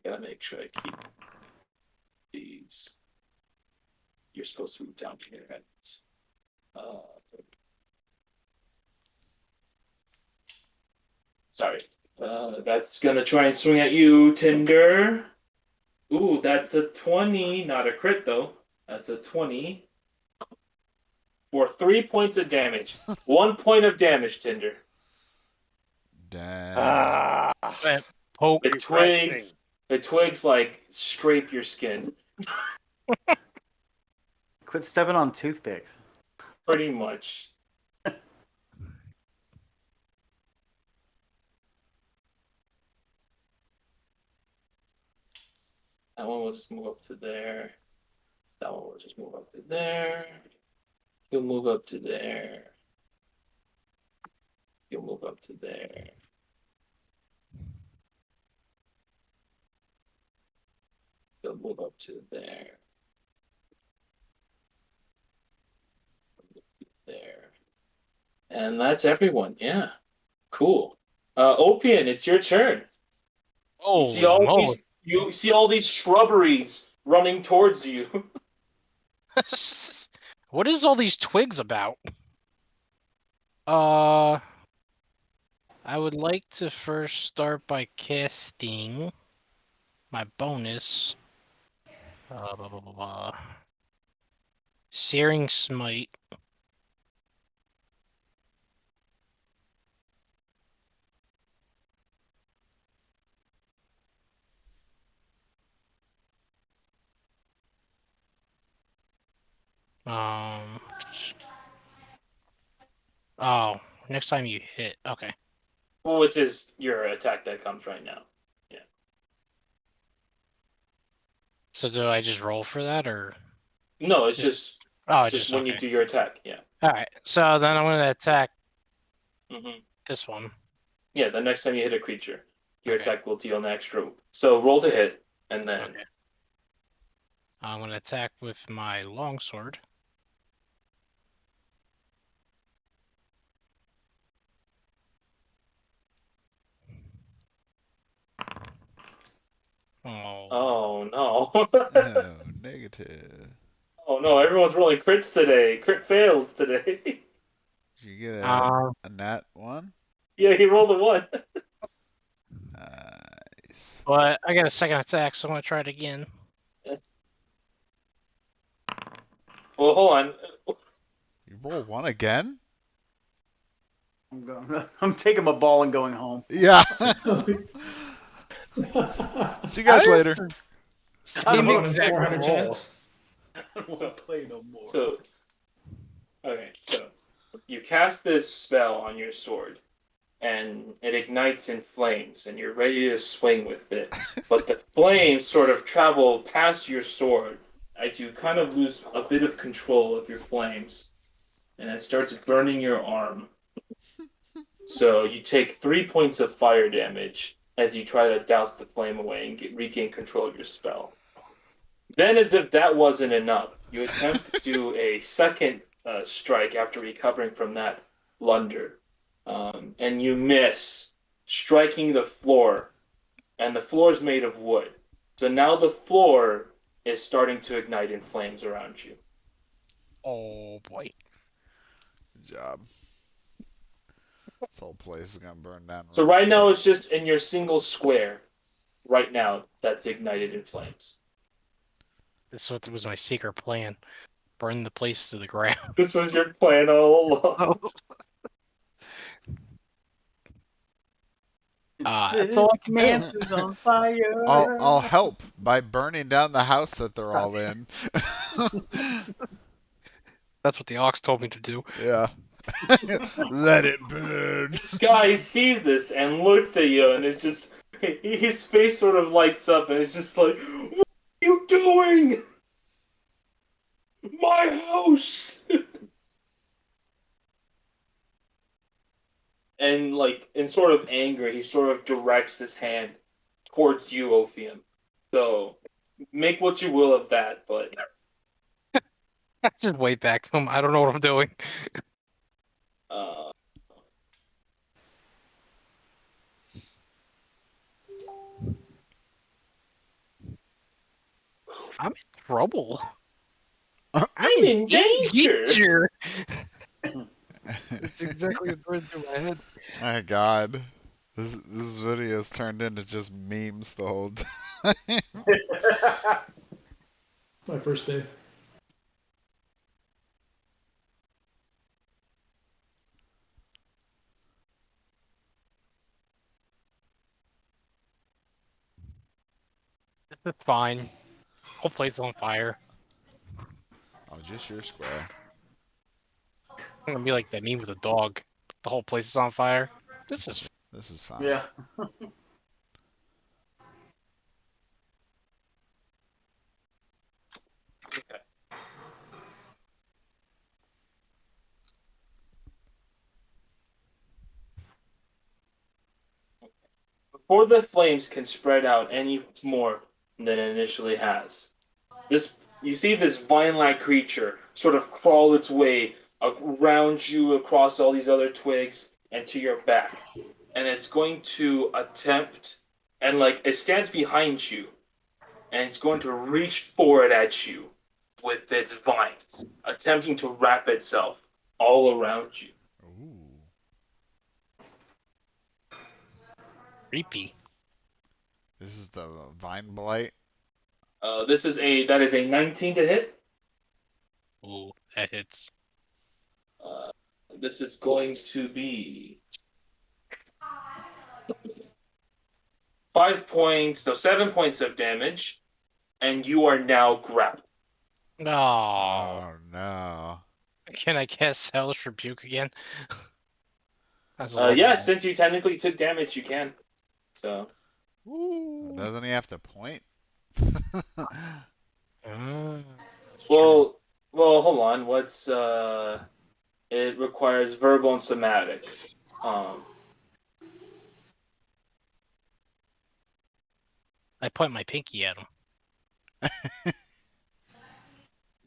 I gotta make sure I keep these. You're supposed to move down here, right? Sorry. That's gonna try and swing at you, Tinder. Ooh, that's a 20. Not a crit, though. That's a 20. For 3 points of damage. 1 point of damage, Tinder. Damn. Poke. The twigs like scrape your skin. Quit stepping on toothpicks. Pretty much. That one will just move up to there. That one will just move up to there. He'll move up to there. He'll move up to there. He'll move up to there. There. And that's everyone. Yeah. Cool. Ophian, it's your turn. Oh, You see all these shrubberies running towards you. what is all these twigs about? I would like to first start by casting my bonus. Searing Smite. Oh, next time you hit. Okay. Well, which is your attack that comes right now. Yeah. So do I just roll for that, or? No, it's just when okay. you do your attack. Yeah. All right. So then I'm going to attack Mm-hmm. this one. Yeah, the next time you hit a creature, your Okay. attack will deal an extra. So roll to hit, and then Okay. I'm going to attack with my longsword. Oh no. Oh, negative. Oh no, everyone's rolling crits today. Crit fails today. Did you get Uh, a nat 1? Yeah, he rolled a 1. Nice. But I got a second attack, so I'm going to try it again. Well, hold on. You roll 1 again? I'm taking my ball and going home. Yeah. See you guys later. I Same don't One in exact 400 roll. chance. I don't want to play no more. So, okay, so you cast this spell on your sword, and it ignites in flames, and you're ready to swing with it. But the flames sort of travel past your sword as you kind of lose a bit of control of your flames, and it starts burning your arm. So you take 3 points of fire damage as you try to douse the flame away and regain control of your spell. Then, as if that wasn't enough, you attempt to do a second strike after recovering from that blunder. And you miss, striking the floor. And the floor is made of wood. So now the floor is starting to ignite in flames around you. Oh boy. Good job. This whole place is gonna burn down. So real right now quick. it's just in your single square. Right now, that's ignited in flames. This was my secret plan. Burn the place to the ground. This was your plan all along. That's all I This can man's do. is on fire. I'll help by burning down the house that they're all in. That's what the ox told me to do. Yeah. Let it burn. This guy sees this and looks at you, and it's just his face sort of lights up, and it's just like, "What are you doing? My house!" And like in sort of anger, he sort of directs his hand towards you, Ophium. So make what you will of that, but Just wait back home. I don't know what I'm doing. uh, I'm in trouble. I'm in danger. That's exactly what's running through my head. My God. This video's turned into just memes the whole time. My first day. This is fine. Whole place on fire. Oh, just your square. I'm gonna be like that meme with a dog. The whole place is on fire. This is This is fine. Yeah. Okay. Before the flames can spread out any more than it initially has, you see this vine-like creature sort of crawl its way around you across all these other twigs and to your back, and it's going to attempt, and like it stands behind you, and it's going to reach forward at you with its vines, attempting to wrap itself all around you. Ooh. creepy. This is the vine blight. That is a 19 to hit. Ooh, that hits. This is going to be 7 points of damage, and you are now grappled. No. Oh no. Can I cast Hellish Rebuke again? That's a Yeah, level one. since you technically took damage, you can. So Ooh. Doesn't he have to point? That's well, hold on. What's it requires verbal and somatic. I point my pinky at him.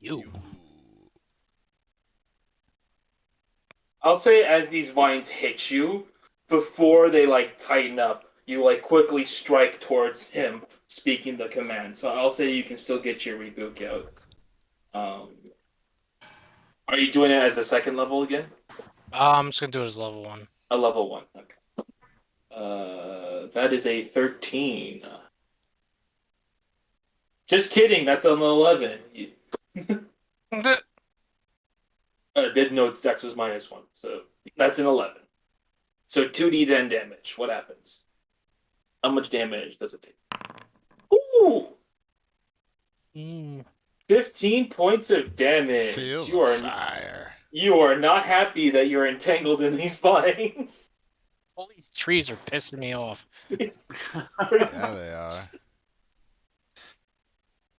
You. I'll say as these vines hit you, before they like tighten up, you like quickly strike towards him, speaking the command. So I'll say you can still get your rebuke out. Are you doing it as a second level again? I'm just gonna do it as level 1. A level 1. Okay. That is a 13. Just kidding. That's an 11. no, its dex was -1, so that's an 11. So 2d10 damage. What happens? How much damage does it take? Ooh! 15 points of damage. Feel You are the fire. you are not happy that you're entangled in these vines. All these trees are pissing me off. Yeah, they are.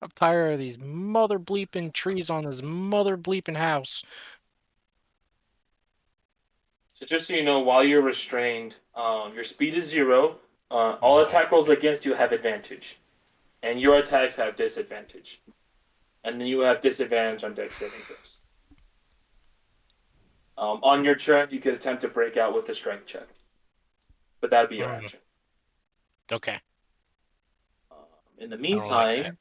I'm tired of these mother bleeping trees on this mother bleeping house. So just so you know, while you're restrained, your speed is 0. All attack rolls against you have advantage, and your attacks have disadvantage. And then you have disadvantage on dex saving throws. On your turn, you could attempt to break out with a strength check, but that'd be your action. Okay. In the I don't like meantime,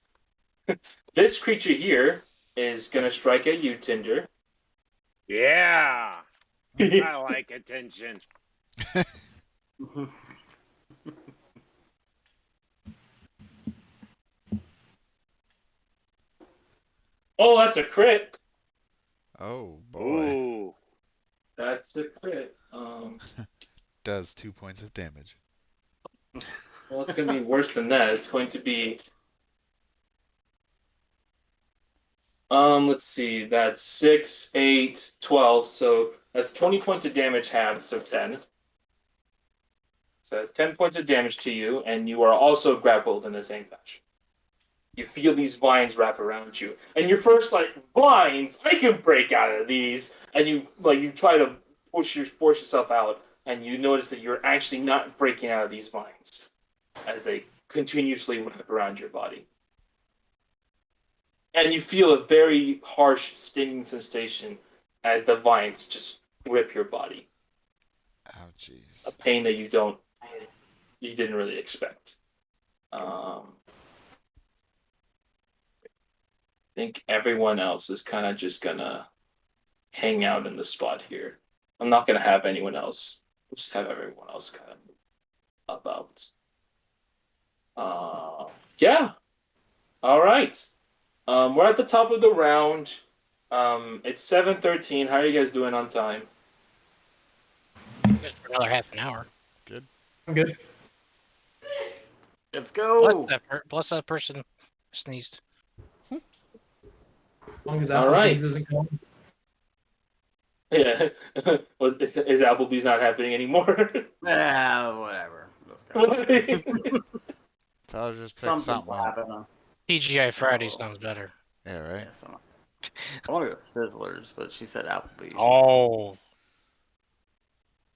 this creature here is gonna strike at you, Tinder. Yeah. I like attention. Oh, that's a crit. Oh boy. Ooh. That's a crit. Does 2 points of damage. Well, it's gonna be worse than that. It's going to be. Let's see. That's 6, 8, 12. So that's 20 points of damage halved, so 10. So that's 10 points of damage to you, and you are also grappled in the same fashion. You feel these vines wrap around you, and you're first like, vines, I can break out of these, and you try to force yourself out, and you notice that you're actually not breaking out of these vines as they continuously wrap around your body. And you feel a very harsh stinging sensation as the vines just rip your body. Ouchies. A pain that you didn't really expect. I think everyone else is kind of just gonna hang out in the spot here. I'm not gonna have anyone else. We'll just have everyone else kind of about. Yeah. All right. We're at the top of the round. It's 7:13. How are you guys doing on time? Just for another half an hour. I'm good. Let's go. Bless that person sneezed. As long as All Applebee's right. isn't calling. Yeah. Is Applebee's not happening anymore? Whatever. Let's go. Tyler just picked Something's something up. happening. TGI Friday Oh. sounds better. Yeah, right? Yeah, some- I want to go Sizzlers, but she said Applebee's. Oh.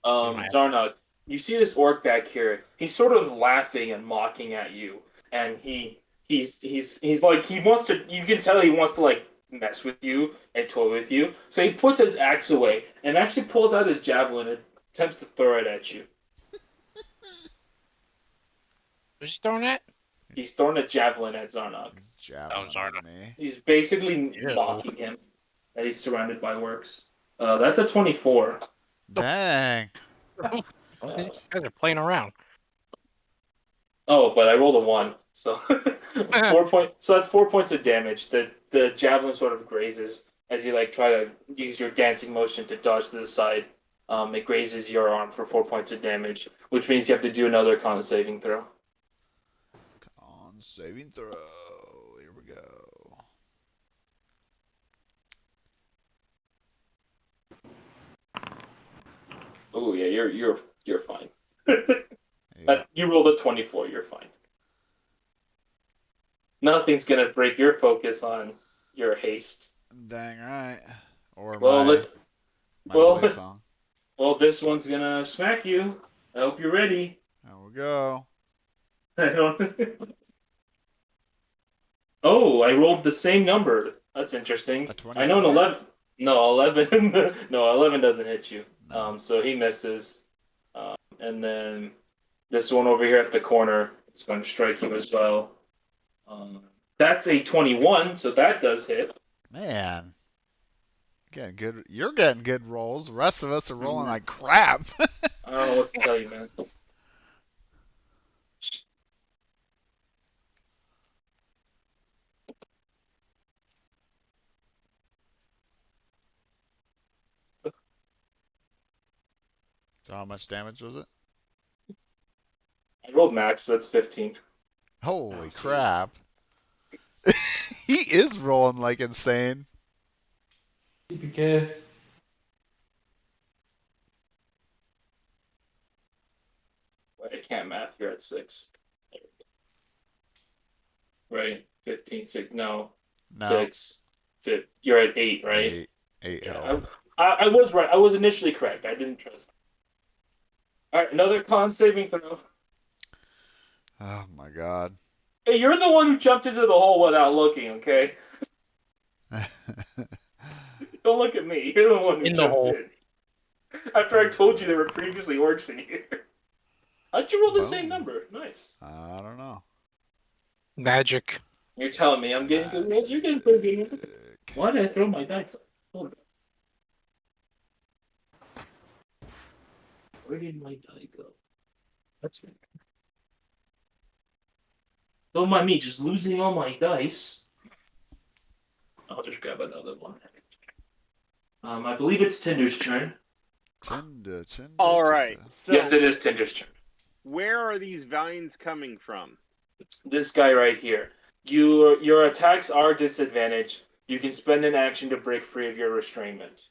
Zarnok, you see this orc back here. He's sort of laughing and mocking at you, and he's like he wants to. You can tell he wants to like mess with you and toy with you. So he puts his axe away and actually pulls out his javelin and attempts to throw it at you. Who's he throwing at? He's throwing a javelin at Zarnok. He's jabbing Zarnok. at me. He's basically Ew. mocking him that he's surrounded by orcs. That's a 24. Dang. Okay, you guys are playing around. Oh, but I rolled a 1, so 4 point. So that's 4 points of damage. The javelin sort of grazes as you like try to use your dancing motion to dodge to the side. It grazes your arm for 4 points of damage, which means you have to do another con saving throw. Con saving throw. Here we go. Oh yeah, you're fine. Yeah. You rolled a 24. You're fine. Nothing's gonna break your focus on your haste. Dang right. Or Well, my well- blade song. Well, this one's gonna smack you. I hope you're ready. There we go. I don't. Oh, I rolled the same number. That's interesting. A I know an 24? 11. No, 11. No, 11 doesn't hit you. No. So he misses. And then this one over here at the corner is going to strike you as well. That's a 21, so that does hit. Man. Getting good. You're getting good rolls. The rest of us are rolling like crap. I don't know what to tell you, man. So how much damage was it? I rolled max, so that's 15. Holy Oh, crap. He is rolling like insane. TPK. Wait, I can't math. You're at 6. Right? 15, 6. No. No. 6. 5. You're at 8, right? 8 Yeah, health. I was right. I was initially correct. I didn't trust. All right, another con saving throw. Oh my god. Hey, you're the one who jumped into the hole without looking, okay? Don't look at me. You're the one who In the jumped hole. in. After I told you there were previously orcs in here. How'd you roll the same Boom. number? Nice. I don't know. Magic. You're telling me I'm getting good rolls? You're getting pretty good. Why did I throw my dice? Hold on. Where did my die go? That's me. Don't mind me just losing all my dice. I'll just grab another one. I believe it's Tinder's turn. Tinder. All right. So Yes, it is Tinder's turn. where are these vines coming from? This guy right here. Your attacks are disadvantaged. You can spend an action to break free of your restrainment.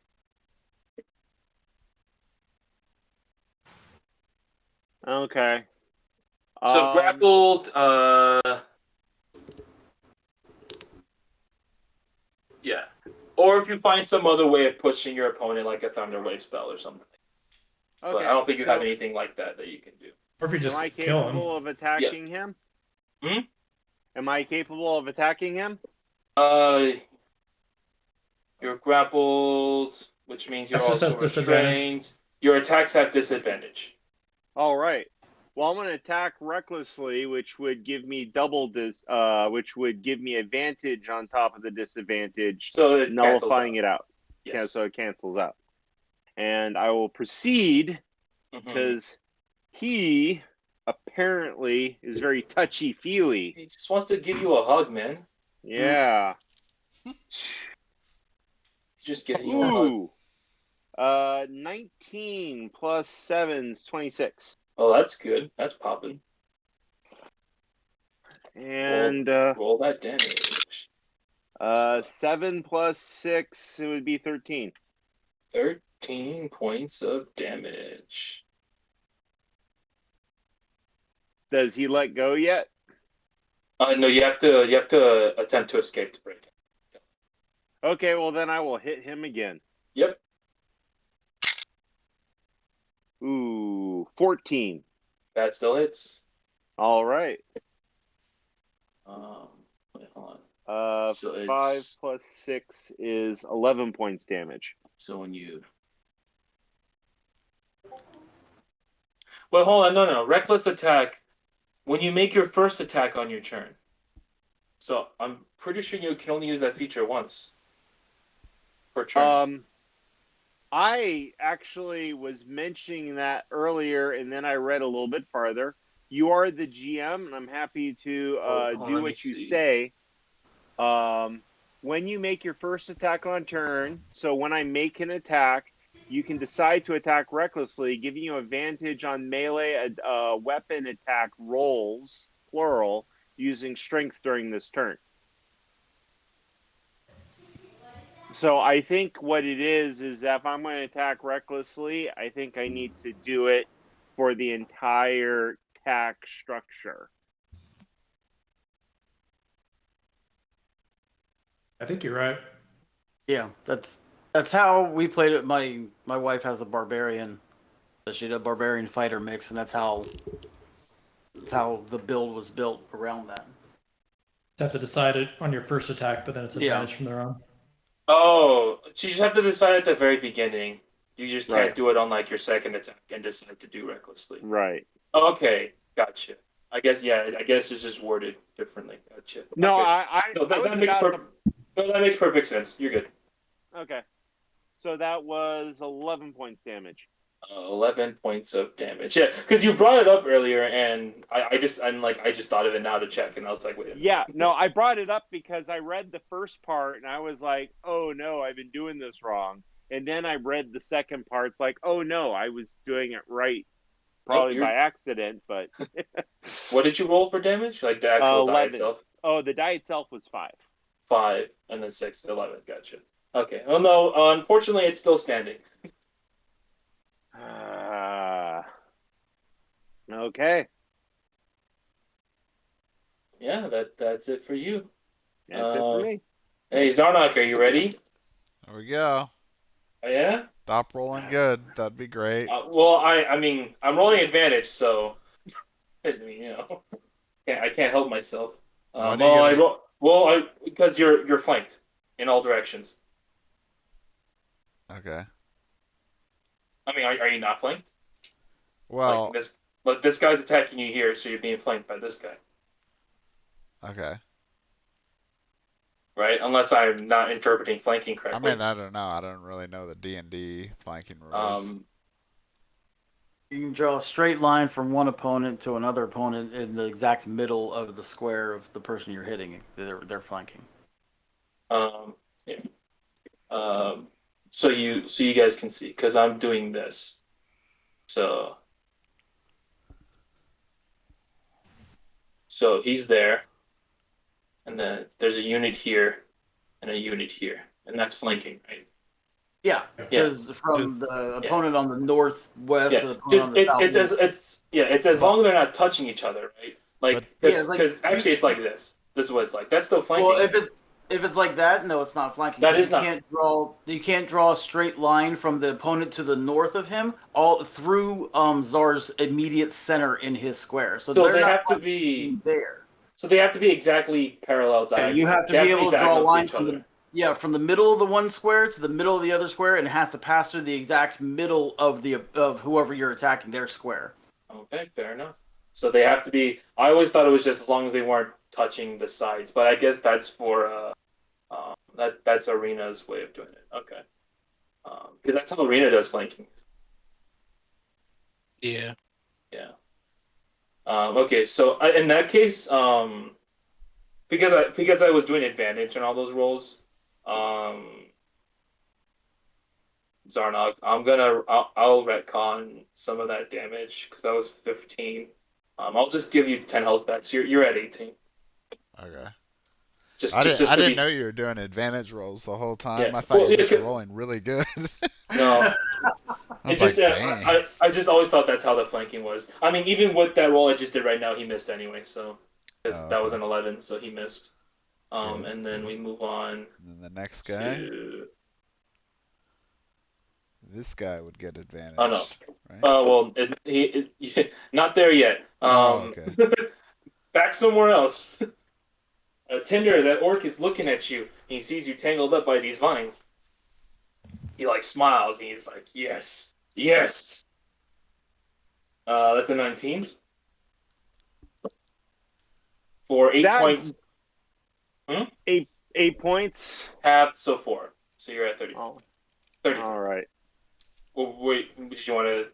Okay. So grappled, yeah. Or if you find some other way of pushing your opponent, like a Thunder Wave spell or something. Okay. But I don't think you have anything like that you can do. Or if you just Am I kill him. capable of attacking him? Hmm? Am I capable of attacking him? You're grappled, which means you're That's just also has disadvantage. restrained. Your attacks have disadvantage. All right. Well, I'm going to attack recklessly, which would give me which would give me advantage on top of the disadvantage, So it nullifying cancels out. it out. Yes. So it cancels out. And I will proceed Mhm. because he apparently is very touchy-feely. He just wants to give you a hug, man. Yeah. Just give you a hug. Ooh. 19 plus 7 is 26. Oh, that's good. That's popping. And roll that damage. 7 plus 6, it would be 13. 13 points of damage. Does he let go yet? No, you have to attempt to escape to break. Okay, well then I will hit him again. Yep. Ooh, 14. That still hits. All right. Wait, hold on. So 5 it's- plus 6 is 11 points damage. So when you... Well, hold on. No. Reckless attack. When you make your first attack on your turn. So I'm pretty sure you can only use that feature once per turn. I actually was mentioning that earlier, and then I read a little bit farther. You are the GM, and I'm happy to do what you say. When you make your first attack on turn, so when I make an attack, you can decide to attack recklessly, giving you advantage on melee weapon attack rolls, plural, using strength during this turn. So I think what it is that if I'm going to attack recklessly, I think I need to do it for the entire attack structure. I think you're right. Yeah, that's how we played it. My wife has a barbarian. So she did a barbarian fighter mix, and that's how the build was built around that. You have to decide it on your first attack, but then it's advantage from there on. Oh, so you just have to decide at the very beginning. You just can't Right. do it on like your second attack and decide to do recklessly. Right. Okay, gotcha. I guess it's just worded differently. Gotcha. No, Okay. That makes perfect sense. You're good. Okay. So that was 11 points damage. 11 points of damage. Yeah, because you brought it up earlier, and I just thought of it now to check, and I was like, wait. Yeah, no, I brought it up because I read the first part and I was like, oh no, I've been doing this wrong. And then I read the second part. It's like, oh no, I was doing it right, probably by accident. But what did you roll for damage? Like the actual die 11. itself? Oh, the die itself was 5. 5, and then 6, 11. Gotcha. Okay. Well, no, unfortunately, it's still standing. Okay. Yeah, that's it for you. That's it for me. Hey, Zarnak, are you ready? There we go. Oh, yeah? Stop rolling good. That'd be great. Well, I mean, I'm rolling advantage, so I mean, I can't help myself. Because you're flanked in all directions. Okay. I mean, are you not flanked? Well, this guy's attacking you here, so you're being flanked by this guy. okay. Right? Unless I'm not interpreting flanking I correctly. mean, I don't know. I don't really know the D&D flanking rules. You can draw a straight line from one opponent to another opponent in the exact middle of the square of the person you're hitting. They're flanking. Yeah. So you guys can see, because I'm doing this. So he's there, and then there's a unit here, and a unit here, and that's flanking, right? Yeah, because from the opponent on the northwest, Yeah, to the opponent on the southeast. it's as long as they're not touching each other, right? Like, because actually it's like this. This is what it's like. That's still flanking. Well, if it's like that, no, it's not flanking. That is not. You can't draw a straight line from the opponent to the north of him, all through Czar's immediate center in his square. So they have to be there. So they have to be exactly parallel diagonal. You have to be able to draw a line from the middle of the one square to the middle of the other square, and it has to pass through the exact middle of whoever you're attacking, their square. Okay, fair enough. So they have to be. I always thought it was just as long as they weren't touching the sides, but I guess that's for that's Arena's way of doing it. Okay, because that's how Arena does flanking. Yeah. Yeah. Okay, so in that case, because I was doing advantage on all those rolls, Zarnog, I'll retcon some of that damage because that was 15. I'll just give you 10 health back. So you're at 18. Okay. I didn't know you were doing advantage rolls the whole time. Yeah. I thought you were just rolling really good. No. I just always thought that's how the flanking was. I mean, even with that roll I just did right now, he missed anyway. So that was an 11, so he missed. And then we move on. And then the next guy. This guy would get advantage. Oh no. Right? Well, he not there yet. Okay. Back somewhere else. Tinder, that orc is looking at you. And he sees you tangled up by these vines. He smiles and he's like, yes. That's a 19. For 8 points. 8 points. Halved, so 4. So you're at 30. Oh. 30. All right. Well, wait, did you want to?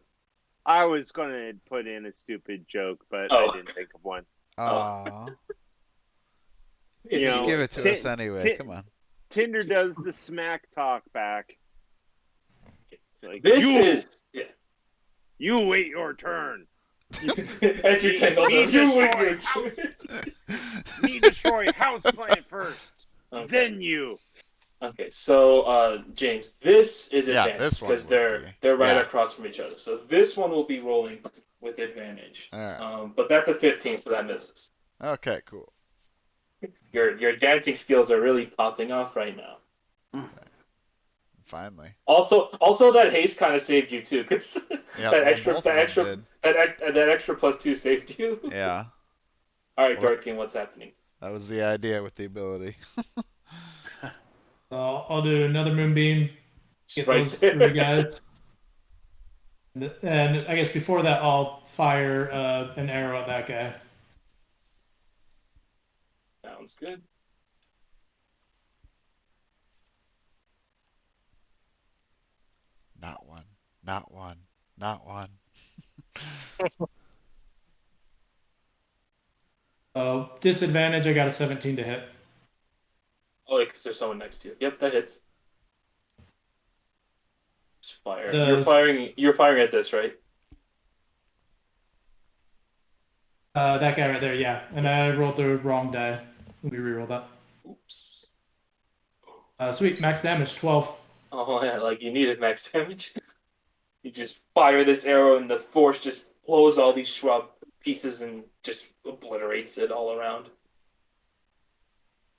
I was going to put in a stupid joke, but I didn't think of one. Aww. Just give it to us anyway. Come on. Tinder does the smack talk back. You wait your turn. As you tangle Me destroy house plant first. Okay. Then you. Okay, so James, this is advantage because they're right across from each other. So this one will be rolling with advantage. All right. But that's a 15, so that misses. Okay, cool. Your dancing skills are really popping off right now. Finally. Also, that haste kind of saved you too, because that extra +2 saved you. Yeah. All right, Dorkin, what's happening? That was the idea with the ability. I'll do another moonbeam. Get Right those 3 guys. And I guess before that, I'll fire an arrow at that guy. Sounds good. Not one. Not one. Not one. Disadvantage, I got a 17 to hit. Oh, because there's someone next to you. Yep, that hits. Just fire. Does- You're firing at this, right? That guy right there, yeah. And I rolled the wrong die. Let me reroll that. Oops. Sweet, max damage, 12. Oh yeah, like you needed max damage. You just fire this arrow and the force just blows all these shrub pieces and just obliterates it all around.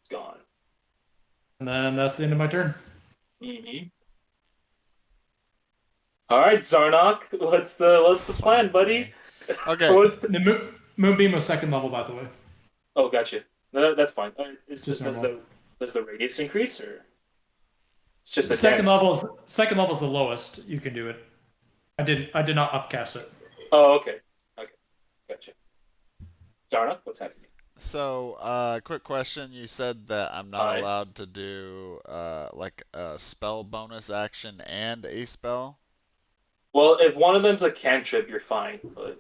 It's gone. And then that's the end of my turn. Mm-hmm. All right, Zarnok, what's the plan, buddy? Okay. What's The Moonbeam was second level, by the way. Oh, gotcha. No, that's fine. Just Does the radius increase or? It's just the Second level is the lowest. You can do it. I did not upcast it. Oh, okay. Okay, gotcha. Zarnok, what's happening? So, quick question. You said that I'm not Alright. allowed to do like a spell bonus action and a spell. Well, if one of them's a cantrip, you're fine. But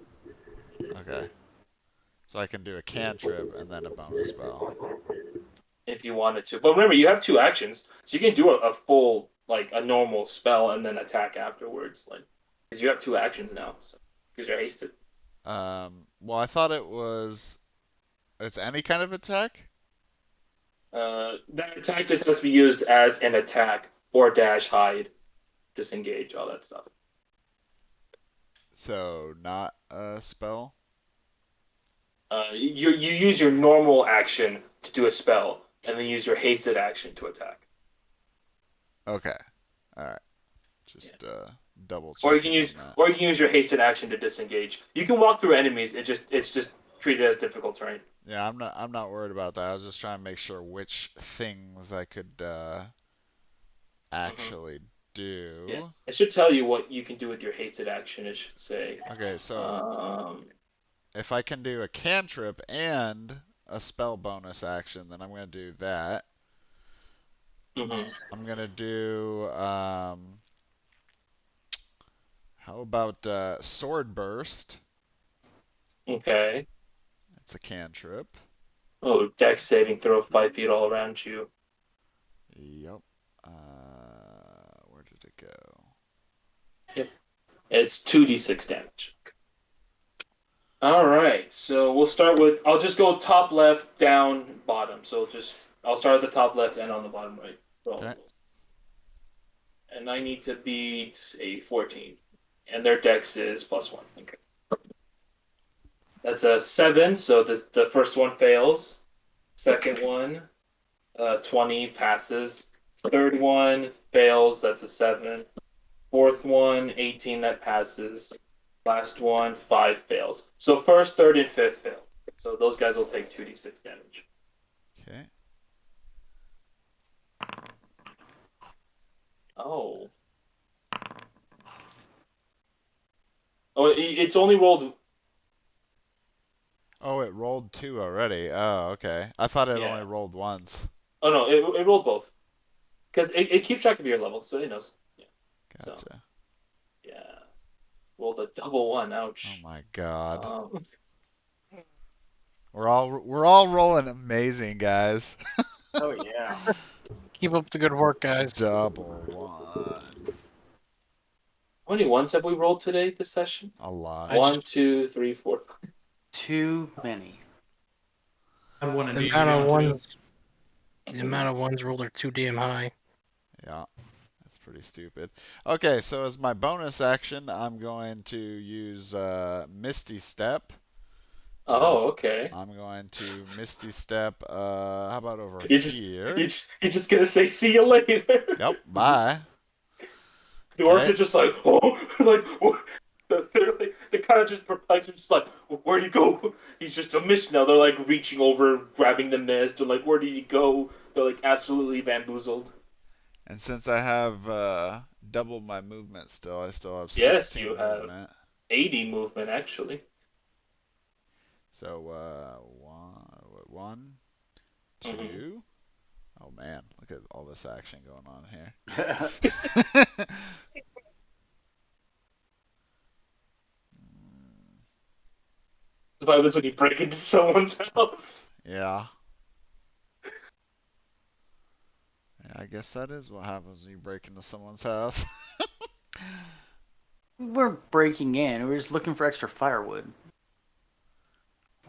Okay. So I can do a cantrip and then a bonus spell. if you wanted to, but remember, you have 2 actions, so you can do a full like a normal spell and then attack afterwards, like because you have 2 actions now, so because you're hasted. Well, I thought it's any kind of attack. That attack just has to be used as an attack or dash, hide, disengage, all that stuff. So not a spell. You use your normal action to do a spell, and then use your hasted action to attack. Okay. All right. Just double check. Or you can use your hasted action to disengage. You can walk through enemies. It's just treated as difficult terrain. Yeah, I'm not worried about that. I was just trying to make sure which things I could actually do. Yeah, it should tell you what you can do with your hasted action. It should say. Okay, so if I can do a cantrip and a spell bonus action, then I'm gonna do that. Mhm. I'm gonna do how about sword burst? Okay. It's a cantrip. Oh, dex saving throw 5 feet all around you. Yep. Where did it go? Yep. It's 2d6 damage. All right, so we'll start with. I'll just go top left, down, bottom. So I'll start at the top left and on the bottom right. Okay. And I need to beat a 14, and their dex is +1. Okay. That's a 7, so the first one fails. Second one, 20 passes. Third one fails, that's a 7. Fourth one, 18, that passes. Last one, 5 fails. So first, third, and fifth fail. So those guys will take 2d6 damage. Okay. Oh. Oh, it's only rolled. Oh, it rolled 2 already. Oh, okay. I thought it Yeah. only rolled once. Oh no, it rolled both. Because it keeps track of your level, so it knows. Yeah. Gotcha. So, yeah. Rolled a double 1. Ouch. Oh my god. Um, We're all rolling amazing, guys. Oh yeah. Keep up the good work, guys. Double 1. how many ones have we rolled today this session? A lot. 1, 2, 3, 4. Too many. I won The indeed. amount of ones rolled are too damn high. Yeah. That's pretty stupid. Okay, so as my bonus action, I'm going to use Misty Step. Oh, okay. I'm going to Misty Step, how about over You're here? just gonna say see you later. Yep, bye. The orcs Okay. are just like, oh, like, what? They're kind of just perplexed. They're just like, where'd he go? He's just a mist now. They're like reaching over, grabbing the mist. They're like, where did he go? They're like absolutely bamboozled. And since I have double my movement still, I still have Yes, 16 you have. movement. 80 movement, actually. So, one, two. Mhm. Oh man, look at all this action going on here. what happens when you break into someone's house. Yeah. Yeah, I guess that is what happens when you break into someone's house. We weren't breaking in. We were just looking for extra firewood.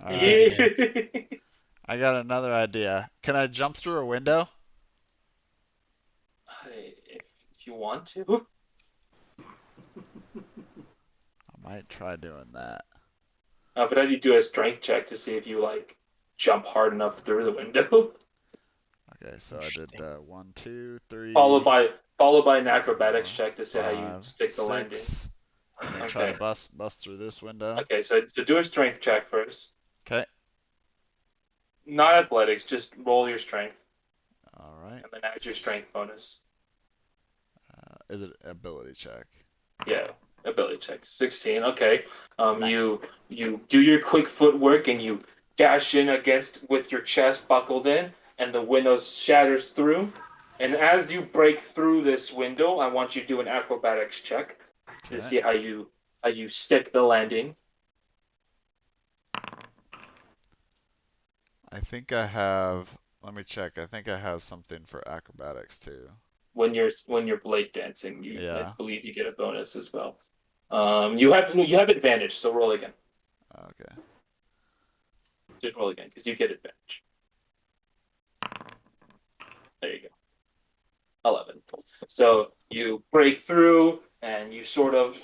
All right. Yes. I got another idea. Can I jump through a window? If you want to. I might try doing that. But how do you do a strength check to see if you like jump hard enough through the window? Okay, so I did 1, 2, 3. Followed by an acrobatics 4, check to see how you 5, stick the landing. 6. And then try Okay. to bust through this window. Okay, so do a strength check first. Okay. Not athletics, just roll your strength All right. and then add your strength bonus. Is it ability check? Yeah, ability check. 16. Okay. Nice. You do your quick footwork and you dash in against with your chest buckled in, and the window shatters through. And as you break through this window, I want you to do an acrobatics check to Okay. see how you stick the landing. I think I have. Let me check. I think I have something for acrobatics too. When you're blade dancing, I Yeah. believe you get a bonus as well. You have advantage, so roll again. Okay. Just roll again because you get advantage. There you go. 11. So you break through and you sort of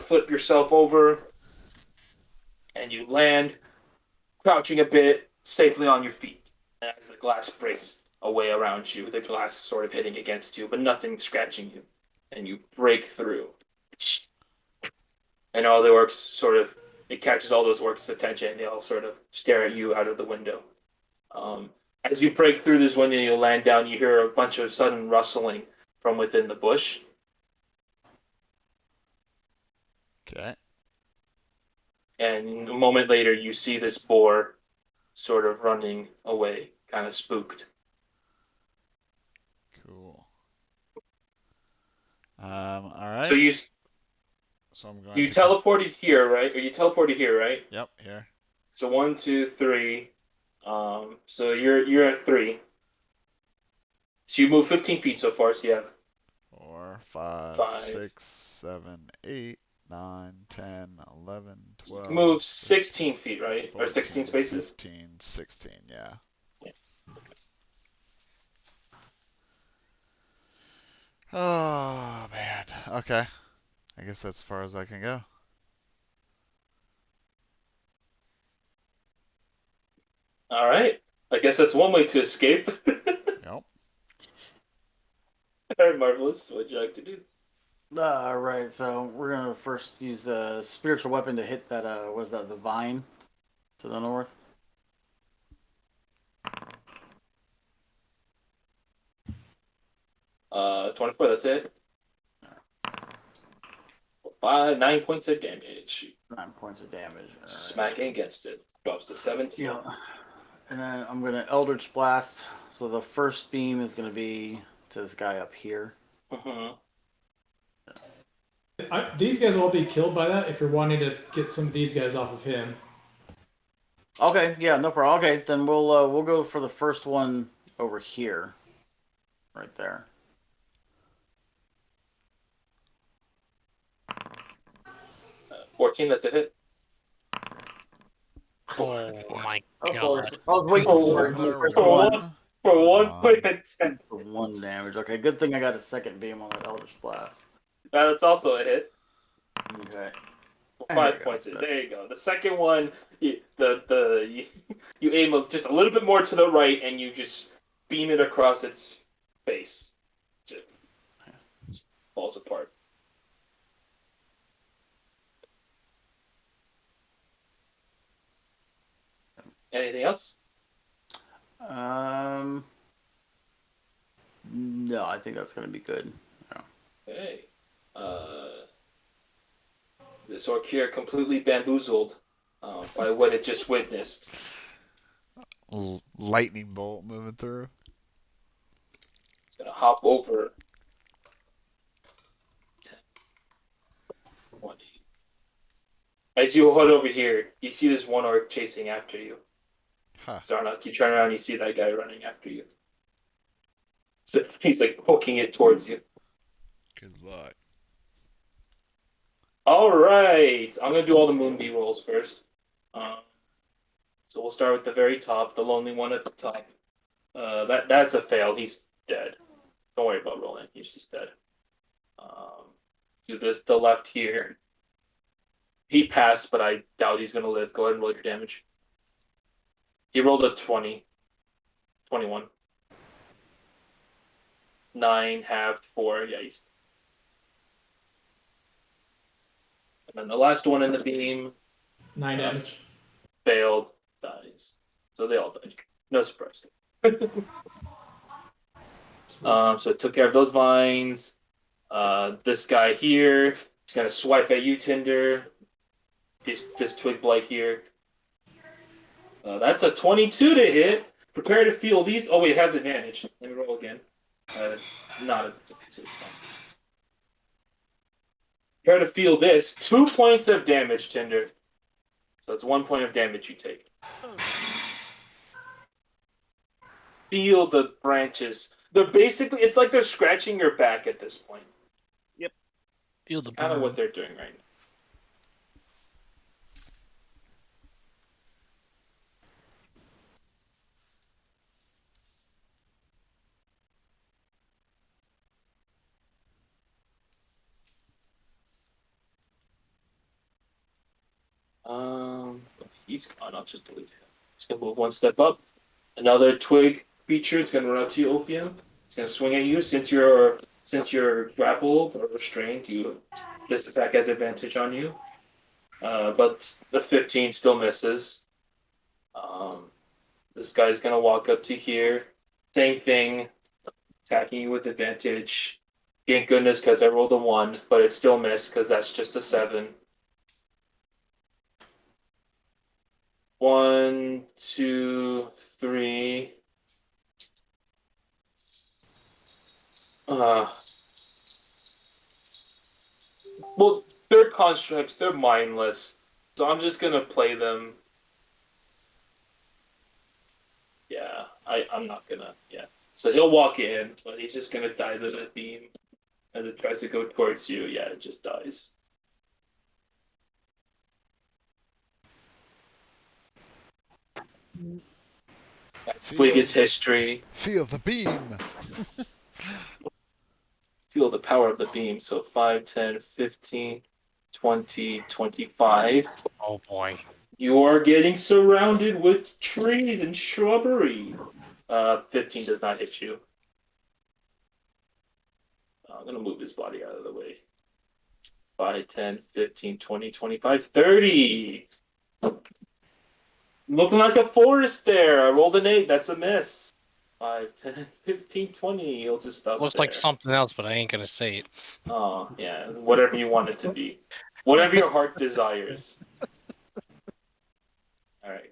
flip yourself over and you land, crouching a bit, safely on your feet. As the glass breaks away around you, the glass sort of hitting against you, but nothing scratching you. And you break through. And all the orcs it catches all those orcs' attention, and they all sort of stare at you out of the window. As you break through this window and you land down, you hear a bunch of sudden rustling from within the bush. Okay. And a moment later, you see this boar sort of running away, kind of spooked. Cool. All right. So So I'm going you to. teleported here, right? Or you teleported here, right? Yep. Here. So 1, 2, 3. So you're at 3. So you move 15 feet so far. So you have 4, 5, 5. 6, 7, 8, 9, 10, 11, 12. Move 16 feet, right? 14, Or 16 spaces. 15, 16. Yeah. Yeah. Oh man. Okay. I guess that's as far as I can go. All right. I guess that's one way to escape. Yep. All right, Marvelous. What'd you like to do? Right, so we're gonna first use the spiritual weapon to hit that, what is that, the vine to the north? Uh, 24, that's it. 9 points of damage. 9 points of damage. All right. Smacking against it. Drops to 17. Yeah. And then I'm gonna Eldridge Blast. So the first beam is gonna be to this guy up here. Mm-hmm. These guys will all be killed by that if you're wanting to get some of these guys off of him. Okay, yeah, no problem. Okay, then we'll go for the first one over here, right there. 14, that's a hit. Oh my Of god. course, I was waiting for it. Another First one. one For 1 point and 10. for 1 damage. Okay, good thing I got a second beam on that Eldritch Blast. That's also a hit. Okay. 5 points. There you go. The second one, you aim just a little bit more to the right, and you just beam it across its face. Just falls apart. Anything else? No, I think that's gonna be good. Okay. This orc here completely bamboozled by what it just witnessed. Lightning bolt moving through. It's gonna hop over 10, 20. As you head over here, you see this one orc chasing after you. Huh. Zarnok, you turn around, you see that guy running after you. So he's like poking it towards you. Good luck. All right, I'm gonna do all the moonbeam rolls first. So we'll start with the very top, the lonely one at the top. That's a fail. He's dead. Don't worry about rolling. He's just dead. Do this to left here. He passed, but I doubt he's gonna live. Go ahead and roll your damage. He rolled a 20. 21. 9 halved 4. Yeah, he's. And then the last one in the beam 9 damage. failed, dies. So they all died. No surprise. So it took care of those vines. This guy here is gonna swipe at you, Tinder. This twig blight here. That's a 22 to hit. Prepare to feel these. Oh wait, it has advantage. Let me roll again. It's not a. It's fine. Prepare to feel this. 2 points of damage, Tinder. So it's 1 point of damage you take. Feel the branches. They're basically. It's like they're scratching your back at this point. Feel the Kind of burn. what they're doing right now. He's gone. I'll just delete him. He's gonna move one step up. Another twig creature is gonna run up to you, Ophium. It's gonna swing at you. Since you're grappled or restrained, this attack has advantage on you. But the 15 still misses. This guy's gonna walk up to here. Same thing, attacking you with advantage. Thank goodness, because I rolled a 1, but it still missed because that's just a 7. 1, 2, 3. Well, they're constructs. They're mindless. So I'm just gonna play them. Yeah, I'm not gonna. Yeah. So he'll walk in, but he's just gonna die to the beam as it tries to go towards you. Yeah, it just dies. Twig is history. Feel the beam. Feel the power of the beam. So 5, 10, 15, 20, 25. Oh boy. You are getting surrounded with trees and shrubbery. 15 does not hit you. I'm going to move his body out of the way. 5, 10, 15, 20, 25, 30. Looking like a forest there. I rolled an 8. That's a miss. 5, 10, 15, 20. He'll just stop Looks there. like something else, but I ain't gonna say it. Oh, yeah. Whatever you want it to be. Whatever your heart desires. All right.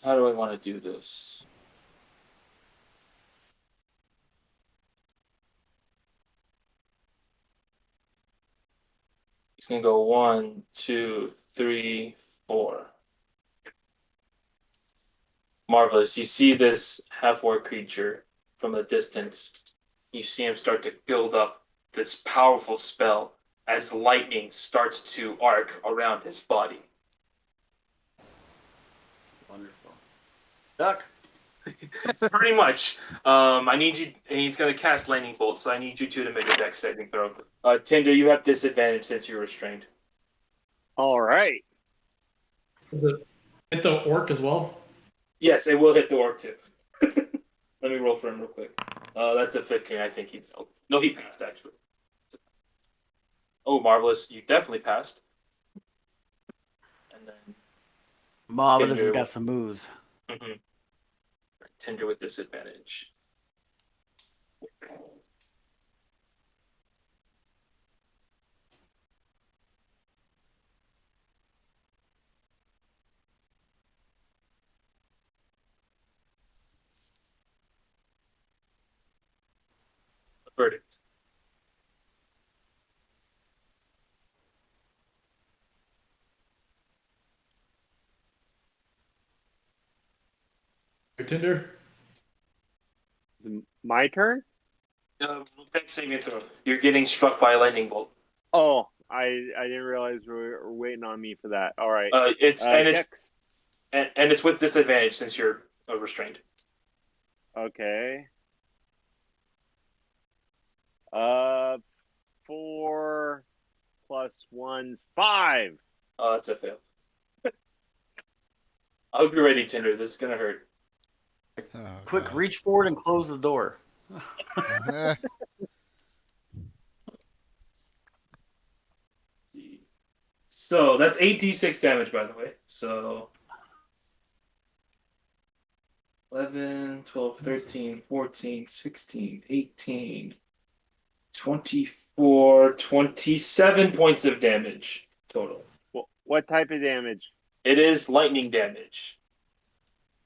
How do I want to do this? He's gonna go 1, 2, 3, 4. Marvelous. You see this half-orc creature from a distance. You see him start to build up this powerful spell as lightning starts to arc around his body. Wonderful. Duck. Pretty much. I need you, and he's going to cast Lightning Bolt, so I need you two to make a dex saving throw. Tinder, you have disadvantage since you're restrained. All right. Does it hit the orc as well? Yes, it will hit the orc too. Let me roll for him real quick. That's a 15. I think he failed. No, he passed, actually. Oh, marvelous. You definitely passed. And then Marvelous has Tinder. got some moves. Tinder with disadvantage. Verdict. Your Tinder. Is it my turn? Dex saving throw. You're getting struck by a lightning bolt. Oh, I didn't realize we were waiting on me for that. All right. It's Dex. and it's with disadvantage since you're restrained. Okay. 4 plus 1's 5. Oh, that's a fail. I hope you're ready, Tinder. This is gonna hurt. Oh, Quick, God. reach forward and close the door. See. So that's 8d6 damage, by the way. So 11, 12, 13, 14, 16, 18, 24, 27 points of damage total. What type of damage? It is lightning damage.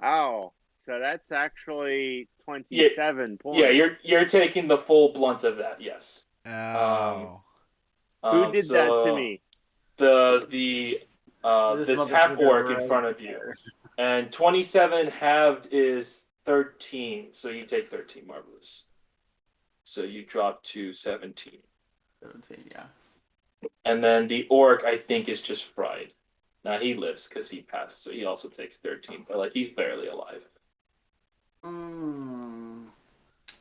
Ow. So that's actually 27 points. Yeah, you're taking the full blunt of that. Yes. Ow. Who did that to me? This half orc in right front of you, and 27 halved is 13. So you take 13, Marvelous. So you drop to 17. 17, yeah. And then the orc, I think, is just fried. Now he lives because he passed, so he also takes 13. But like he's barely alive. Can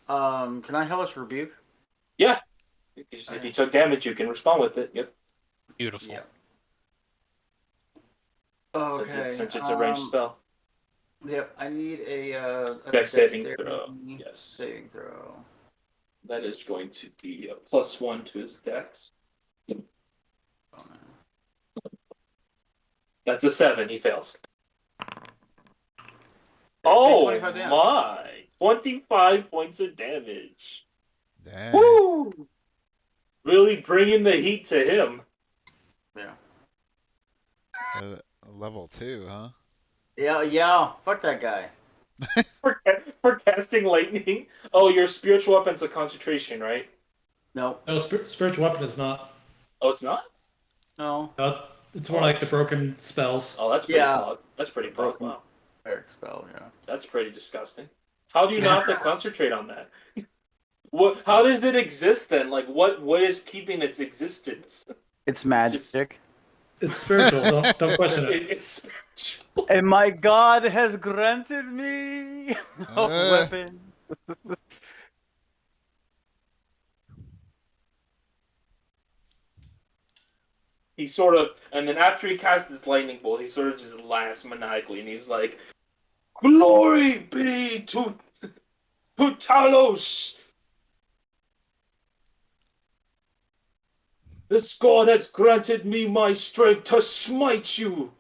I hellish rebuke? Yeah. If you took damage, you can respond with it. Yep. Beautiful. Yeah. Okay. Since it's a ranged spell. Yep. I need a Dex saving throw. Yes. Saving throw. That is going to be a +1 to his dex. Oh, no. That's a 7. He fails. Oh 25 damage. My! 25 points of damage. Dang. Woo! Really bringing the heat to him. Yeah. Level 2, huh? Yeah. Fuck that guy. For casting lightning. Oh, your spiritual weapon's a concentration, right? Nope. No, spiritual weapon is not. Oh, it's not? No. It's more like the broken spells. Oh, that's pretty Yeah. pog. That's pretty pog. Broken. Wow. Cleric spell, yeah. That's pretty disgusting. How do you not have to concentrate on that? How does it exist then? Like, what is keeping its existence? It's magic. It's spiritual. Don't question it. It's spiritual. And my God has granted me a weapon. He sort of, and then after he casts this lightning bolt, he sort of just laughs maniacally, and he's like, "Glory be to Talos! This god has granted me my strength to smite you!"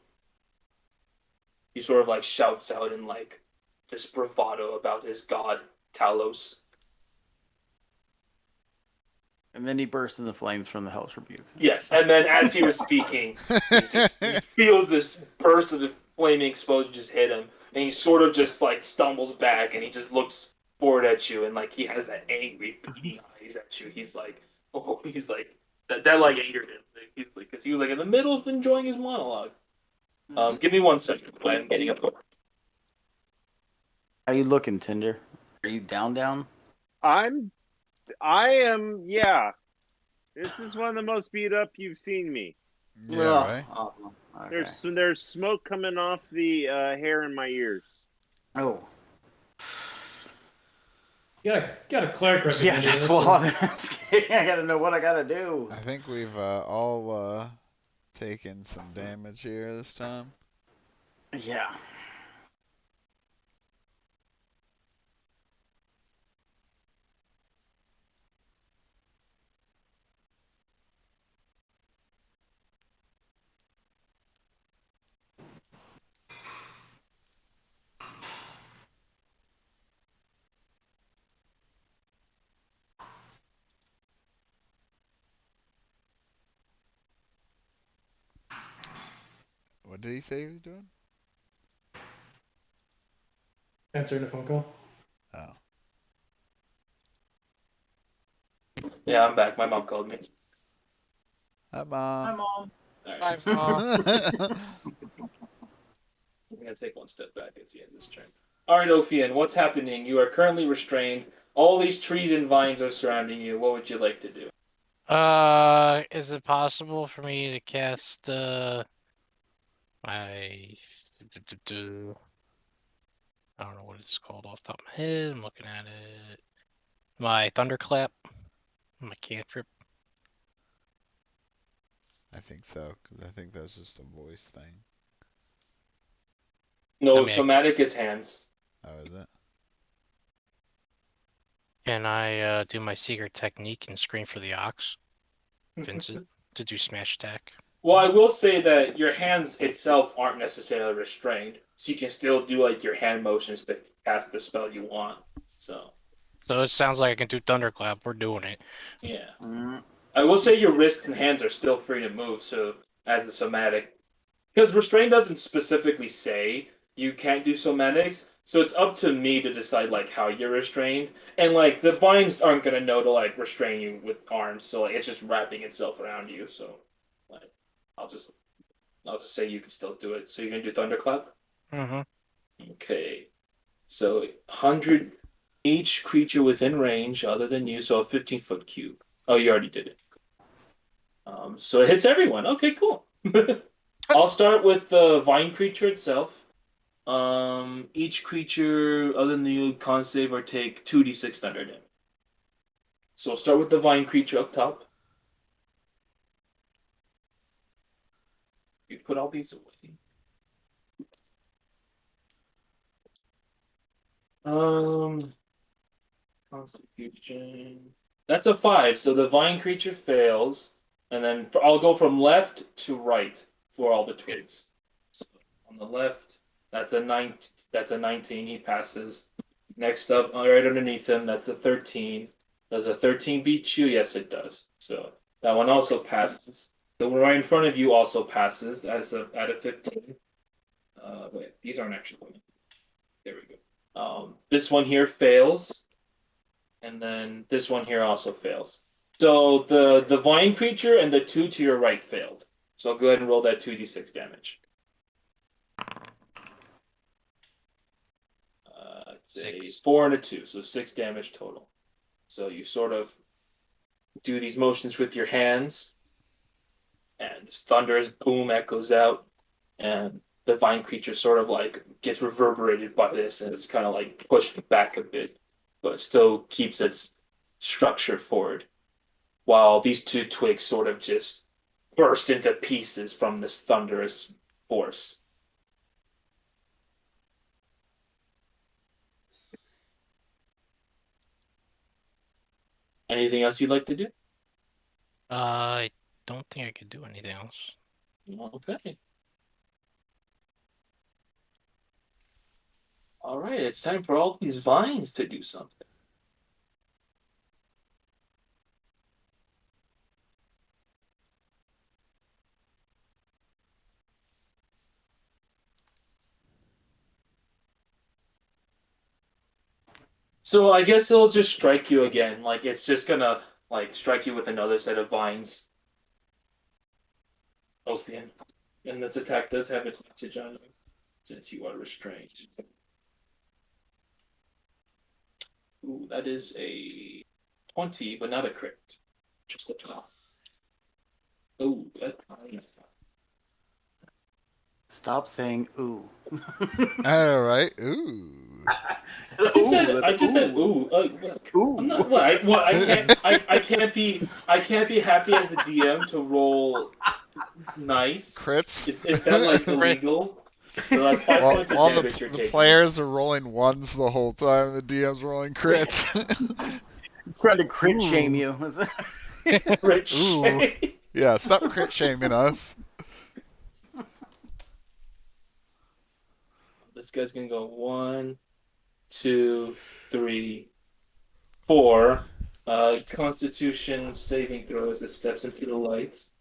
He sort of like shouts out in like this bravado about his god, Talos. And then he bursts into flames from the Hellish Rebuke. Yes, and then as he was speaking, he feels this burst of the flaming explosion just hit him, and he sort of just like stumbles back, and he just looks forward at you, and like he has that angry, beady eyes at you. He's like, oh, he's like that like angered him. He's like, because he was like in the middle of enjoying his monologue. Give me 1 second. I'm getting up. How you looking, Tinder? Are you down? I am, yeah. This is one of the most beat up you've seen me. Yeah, right? Awesome. Okay. There's smoke coming off the hair in my ears. Oh. You got a cleric right Yeah, behind you, that's so- what I'm asking. I gotta know what I gotta do. I think we've all taken some damage here this time. Yeah. What did he say he was doing? Answering a phone call. Oh. Yeah, I'm back. My mom called me. Hi, Hi, Mom. Mom. Alright. Hi, Mom. I'm gonna take one step back at the end of this turn. Alright, Ophian, what's happening? You are currently restrained. All these trees and vines are surrounding you. What would you like to do? Is it possible for me to cast my I don't know what it's called off the top of my head. I'm looking at it. My Thunderclap, my cantrip. I think so, because I think that's just a voice thing. No, I mean, somatic is hands. Oh, is it? Can I do my secret technique and scream for the ox, Vincent, to do smash attack? Well, I will say that your hands itself aren't necessarily restrained, so you can still do like your hand motions to cast the spell you want. So So it sounds like I can do Thunderclap. We're doing it. yeah, Mm, I will say your wrists and hands are still free to move. So as a somatic, because restraint doesn't specifically say you can't do somatics, so it's up to me to decide like how you're restrained, and like the vines aren't gonna know to like restrain you with arms, so like, it's just wrapping itself around you. So like I'll just say you can still do it. So you're gonna do thunderclap. Mm-hmm. Okay. So 100 each creature within range, other than you, so a 15-foot cube. Oh, you already did it. So it hits everyone. Okay, cool. I'll start with the vine creature itself. Each creature other than you con save or take 2d6 thunder damage. So I'll start with the vine creature up top. You put all these away. Constitution. That's a 5, so the vine creature fails, and then I'll go from left to right for all the twigs. So on the left, that's a 9. That's a 19. He passes. Next up, right underneath him, that's a 13. Does a 13 beat you? Yes, it does. So that one also passes. The one right in front of you also passes at a 15. Wait, these aren't actually going. There we go. This one here fails. And then this one here also fails. So the vine creature and the 2 to your right failed. So go ahead and roll that 2d6 damage. It's a 6. 4 and a 2, so 6 damage total. So you sort of do these motions with your hands, and this thunderous boom echoes out, and the vine creature sort of like gets reverberated by this, and it's kind of like pushed back a bit, but still keeps its structure forward. While these 2 twigs sort of just burst into pieces from this thunderous force. Anything else you'd like to do? I don't think I could do anything else. Okay. All right, it's time for all these vines to do something. So I guess it'll just strike you again. Like it's just gonna like strike you with another set of vines. Ophian. And this attack does have advantage on you since you are restrained. Ooh, that is a 20, but not a crit. Just a 12. Ooh, that. Stop saying ooh. All right. Ooh. I just said ooh. Ooh. I'm not. What? I can't. I can't be. I can't be happy as the DM to roll nice. Crits. Is that like illegal? So that's 5 Well, points of all damage you're the taking. players are rolling ones the whole time. The DM's rolling crits. Trying to crit Ooh. shame you. Rich. Ooh. Yeah, stop crit shaming us. This guy's gonna go 1, 2, 3, 4. Constitution saving throw as it steps into the lights.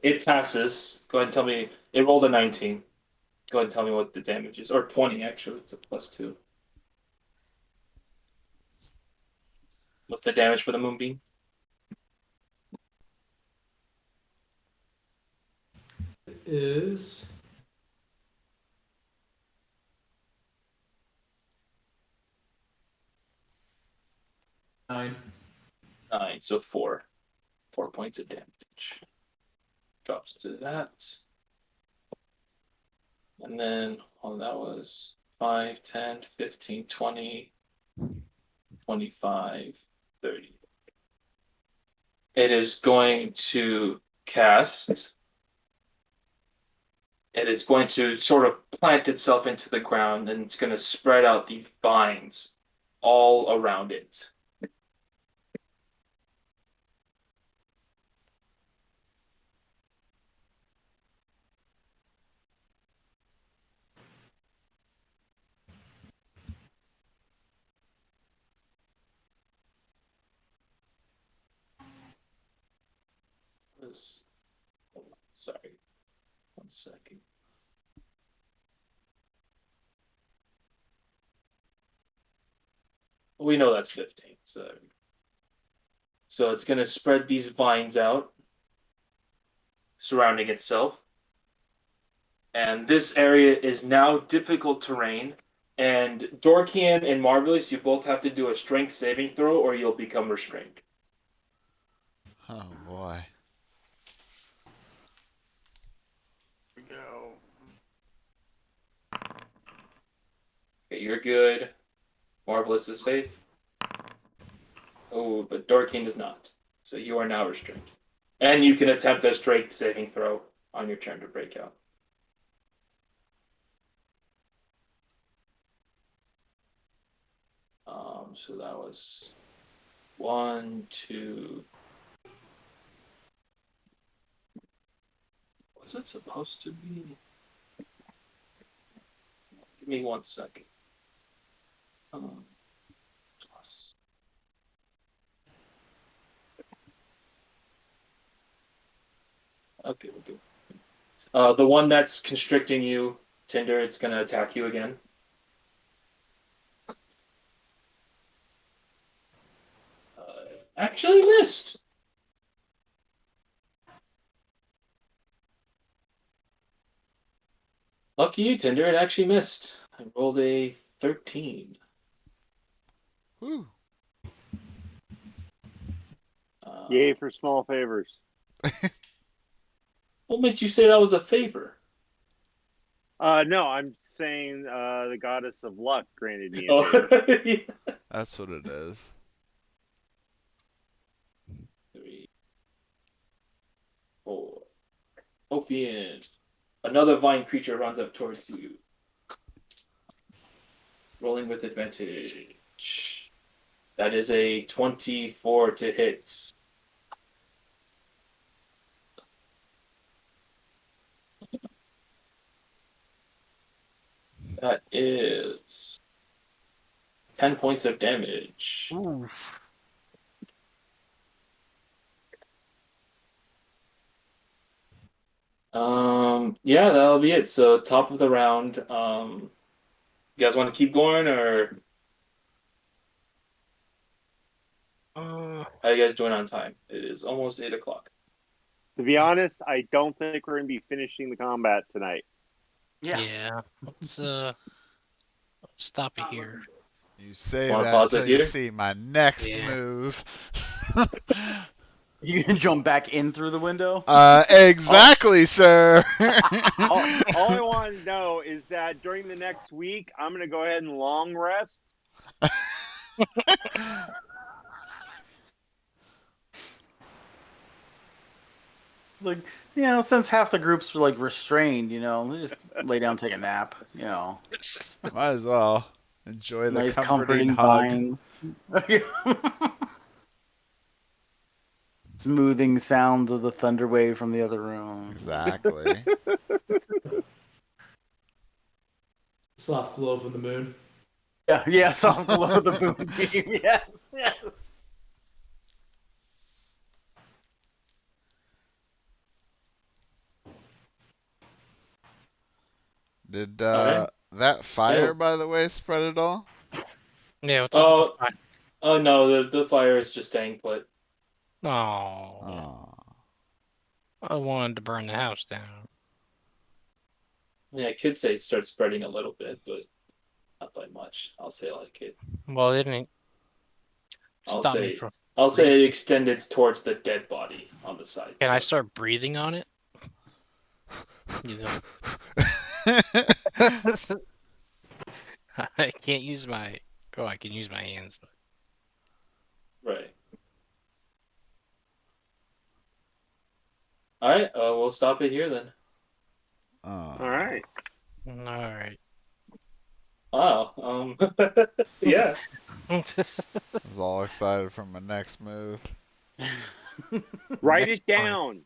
It passes. Go ahead and tell me. It rolled a 19. Go ahead and tell me what the damage is. Or 20, actually. It's a +2. What's the damage for the moonbeam? is 9. 9, so 4. 4 points of damage. Drops to that. And then, well, that was 5, 10, 15, 20, 25, 30. It is going to cast. It is going to sort of plant itself into the ground, and it's going to spread out the vines all around it. Sorry, 1 second. We know that's 15. So it's going to spread these vines out surrounding itself. And this area is now difficult terrain. And Dorkian and Marvelous, you both have to do a strength saving throw or you'll become restrained. Oh boy. Here we go. Okay, you're good. Marvelous is safe. Oh, but Dorkian is not. So you are now restrained. And you can attempt a strength saving throw on your turn to break out. So that was 1, 2. Was it supposed to be? Give me 1 second. Plus. Okay, we'll do. The one that's constricting you, Tinder, it's gonna attack you again. Actually missed. Lucky you, Tinder. It actually missed. I rolled a 13. Woo. Yay for small favors. What made you say that was a favor? No, I'm saying the goddess of luck granted me a Oh, favor. yeah. That's what it is. 3, 4. Ophian. Another vine creature runs up towards you. Rolling with advantage. That is a 24 to hit. That is 10 points of damage. Oof. Yeah, that'll be it. So top of the round. You guys want to keep going, or how are you guys doing on time? It is almost 8 o'clock. To be honest, I don't think we're going to be finishing the combat tonight. Yeah. Let's stop it here. You say Wanna that pause it until you here? see my next Yeah. move. You can jump back in through the window. Exactly, sir. All I want to know is that during the next week, I'm going to go ahead and long rest. Like, since half the groups were like restrained, they just lay down, and take a nap. Might as well enjoy the Nice comforting comforting hug. vines. Smoothing sounds of the thunder wave from the other room. Exactly. Soft glow from the moon. Yeah, soft glow of the moonbeam. Yes. Did that fire, by the way, spread at all? Yeah, what's up with the fire? Oh no, the fire is just staying put. Oh, Oh. I wanted to burn the house down. Yeah, I could say start spreading a little bit, but not by much. I'll say like it. Well, it didn't I'll stop me say from. I'll say it extended towards the dead body on the side. Can I so- start breathing on it? You know, I can't use my. Oh, I can use my hands, but Right. All right. We'll stop it here then. All right. all right. Wow. Yeah. I was all excited for my next move. Write Next it down.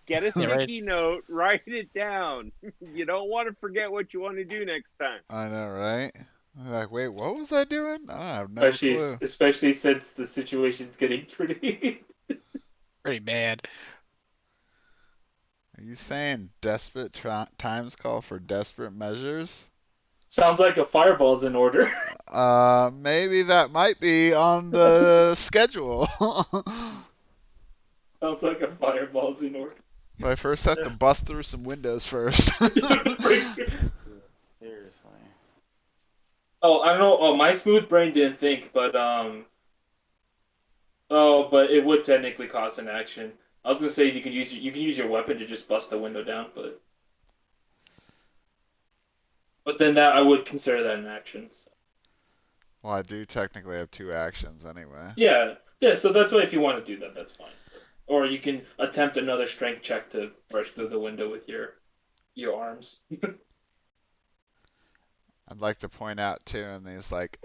Get a Yeah, right. sticky note. Write it down. You don't want to forget what you want to do next time. I know, right? I'm like, wait, what was I doing? I have no clue. Especially since the situation's getting pretty. Pretty bad. Are you saying desperate times call for desperate measures? Sounds like a fireball's in order. Maybe that might be on the schedule. Sounds like a fireball's in order. But I first have to bust through some windows first. Seriously. Oh, I don't know. Oh, my smooth brain didn't think, but oh, but it would technically cost an action. I was gonna say you can use your weapon to just bust the window down, but then that I would consider that an action. So. Well, I do technically have 2 actions anyway. Yeah, yeah. So that's why if you want to do that, that's fine. Or you can attempt another strength check to rush through the window with your arms. I'd like to point out too in these like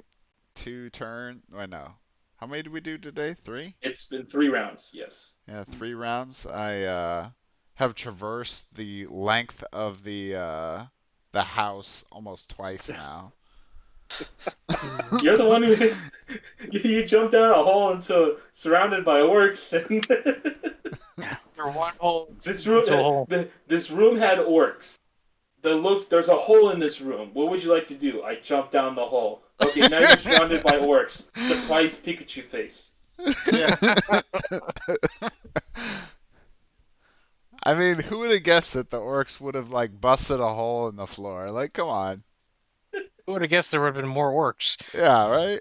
2 turn. Wait, no. How many did we do today? 3? It's been 3 rounds. Yes. Yeah, 3 rounds. I have traversed the length of the house almost twice now. You're the one who you jumped down a hole into surrounded by orcs. And For one hole. this room, hole. this room had orcs. There's a hole in this room. What would you like to do? I jumped down the hole. Okay, now you're surrounded by orcs. Surprise Pikachu face. Yeah. I mean, who would have guessed that the orcs would have like busted a hole in the floor? Like, come on. Who would have guessed there would have been more orcs? Yeah, right?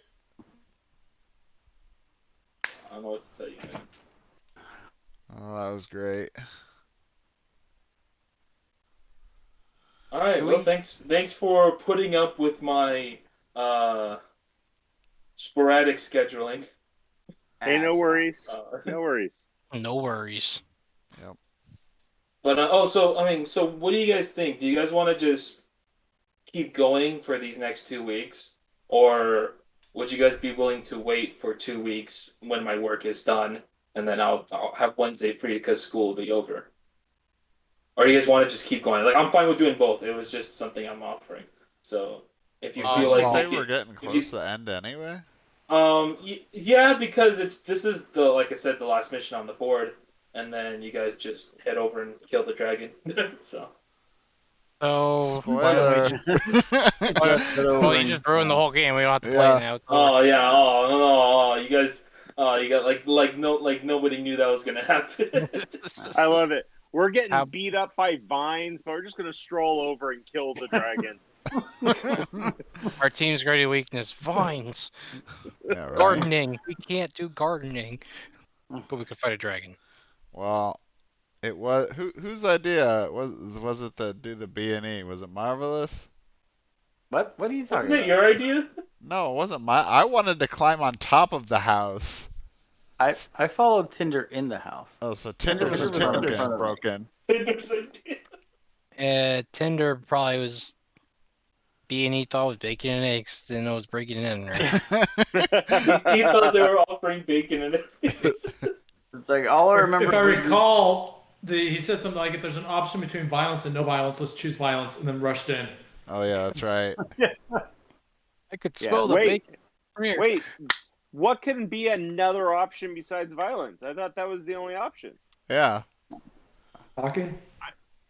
I don't know what to tell you, man. Oh, that was great. All right. Can Well, we- thanks for putting up with my sporadic scheduling. Hey, no worries. Uh, No worries. No worries. But so what do you guys think? Do you guys want to just keep going for these next 2 weeks, or would you guys be willing to wait for 2 weeks when my work is done, and then I'll have Wednesday free because school will be over? Or do you guys want to just keep going? Like, I'm fine with doing both. It was just something I'm offering. So if you Oh, feel did you like say you we're can- getting if close you- to the end anyway? Yeah, because this is like I said, the last mission on the board, and then you guys just head over and kill the dragon. So So, Spoiler. well, you just ruined the whole game. We don't have to play Yeah. it now. It's over. oh yeah, oh you guys, you got like nobody knew that was gonna happen. I love it. We're getting How- beat up by vines, but we're just going to stroll over and kill the dragon. Our team's greatest weakness: vines, Yeah, right. gardening. We can't do gardening, but we could fight a dragon. Well, it was whose idea was it to do the B&E? Was it Marvelous? What are you talking Isn't it about? your idea? No, it wasn't my. I wanted to climb on top of the house. I followed Tinder in the house. Oh, so Tinder Tinder's was in front of me. broken. Tinder's idea. Tinder probably was. B&E thought it was bacon and eggs, didn't know it was breaking in, right? He thought they were offering bacon and eggs. It's like all I remember. If I recall, he said something like, if there's an option between violence and no violence, let's choose violence, and then rushed in. Oh yeah, that's right. I could Yeah, smell the wait. bacon. Come here. Wait, what can be another option besides violence? I thought that was the only option. Yeah. Talking?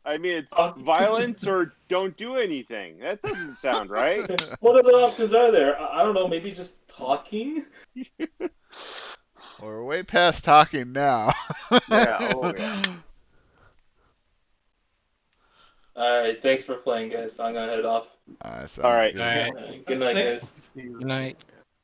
I mean, it's violence or don't do anything. That doesn't sound right. What other options are there? I don't know. Maybe just talking. Well, we're way past talking now. Yeah, oh, yeah. All right, thanks for playing, guys. I'm gonna head off. Sounds All right. good. All right. Good night, Thanks. guys. Good night.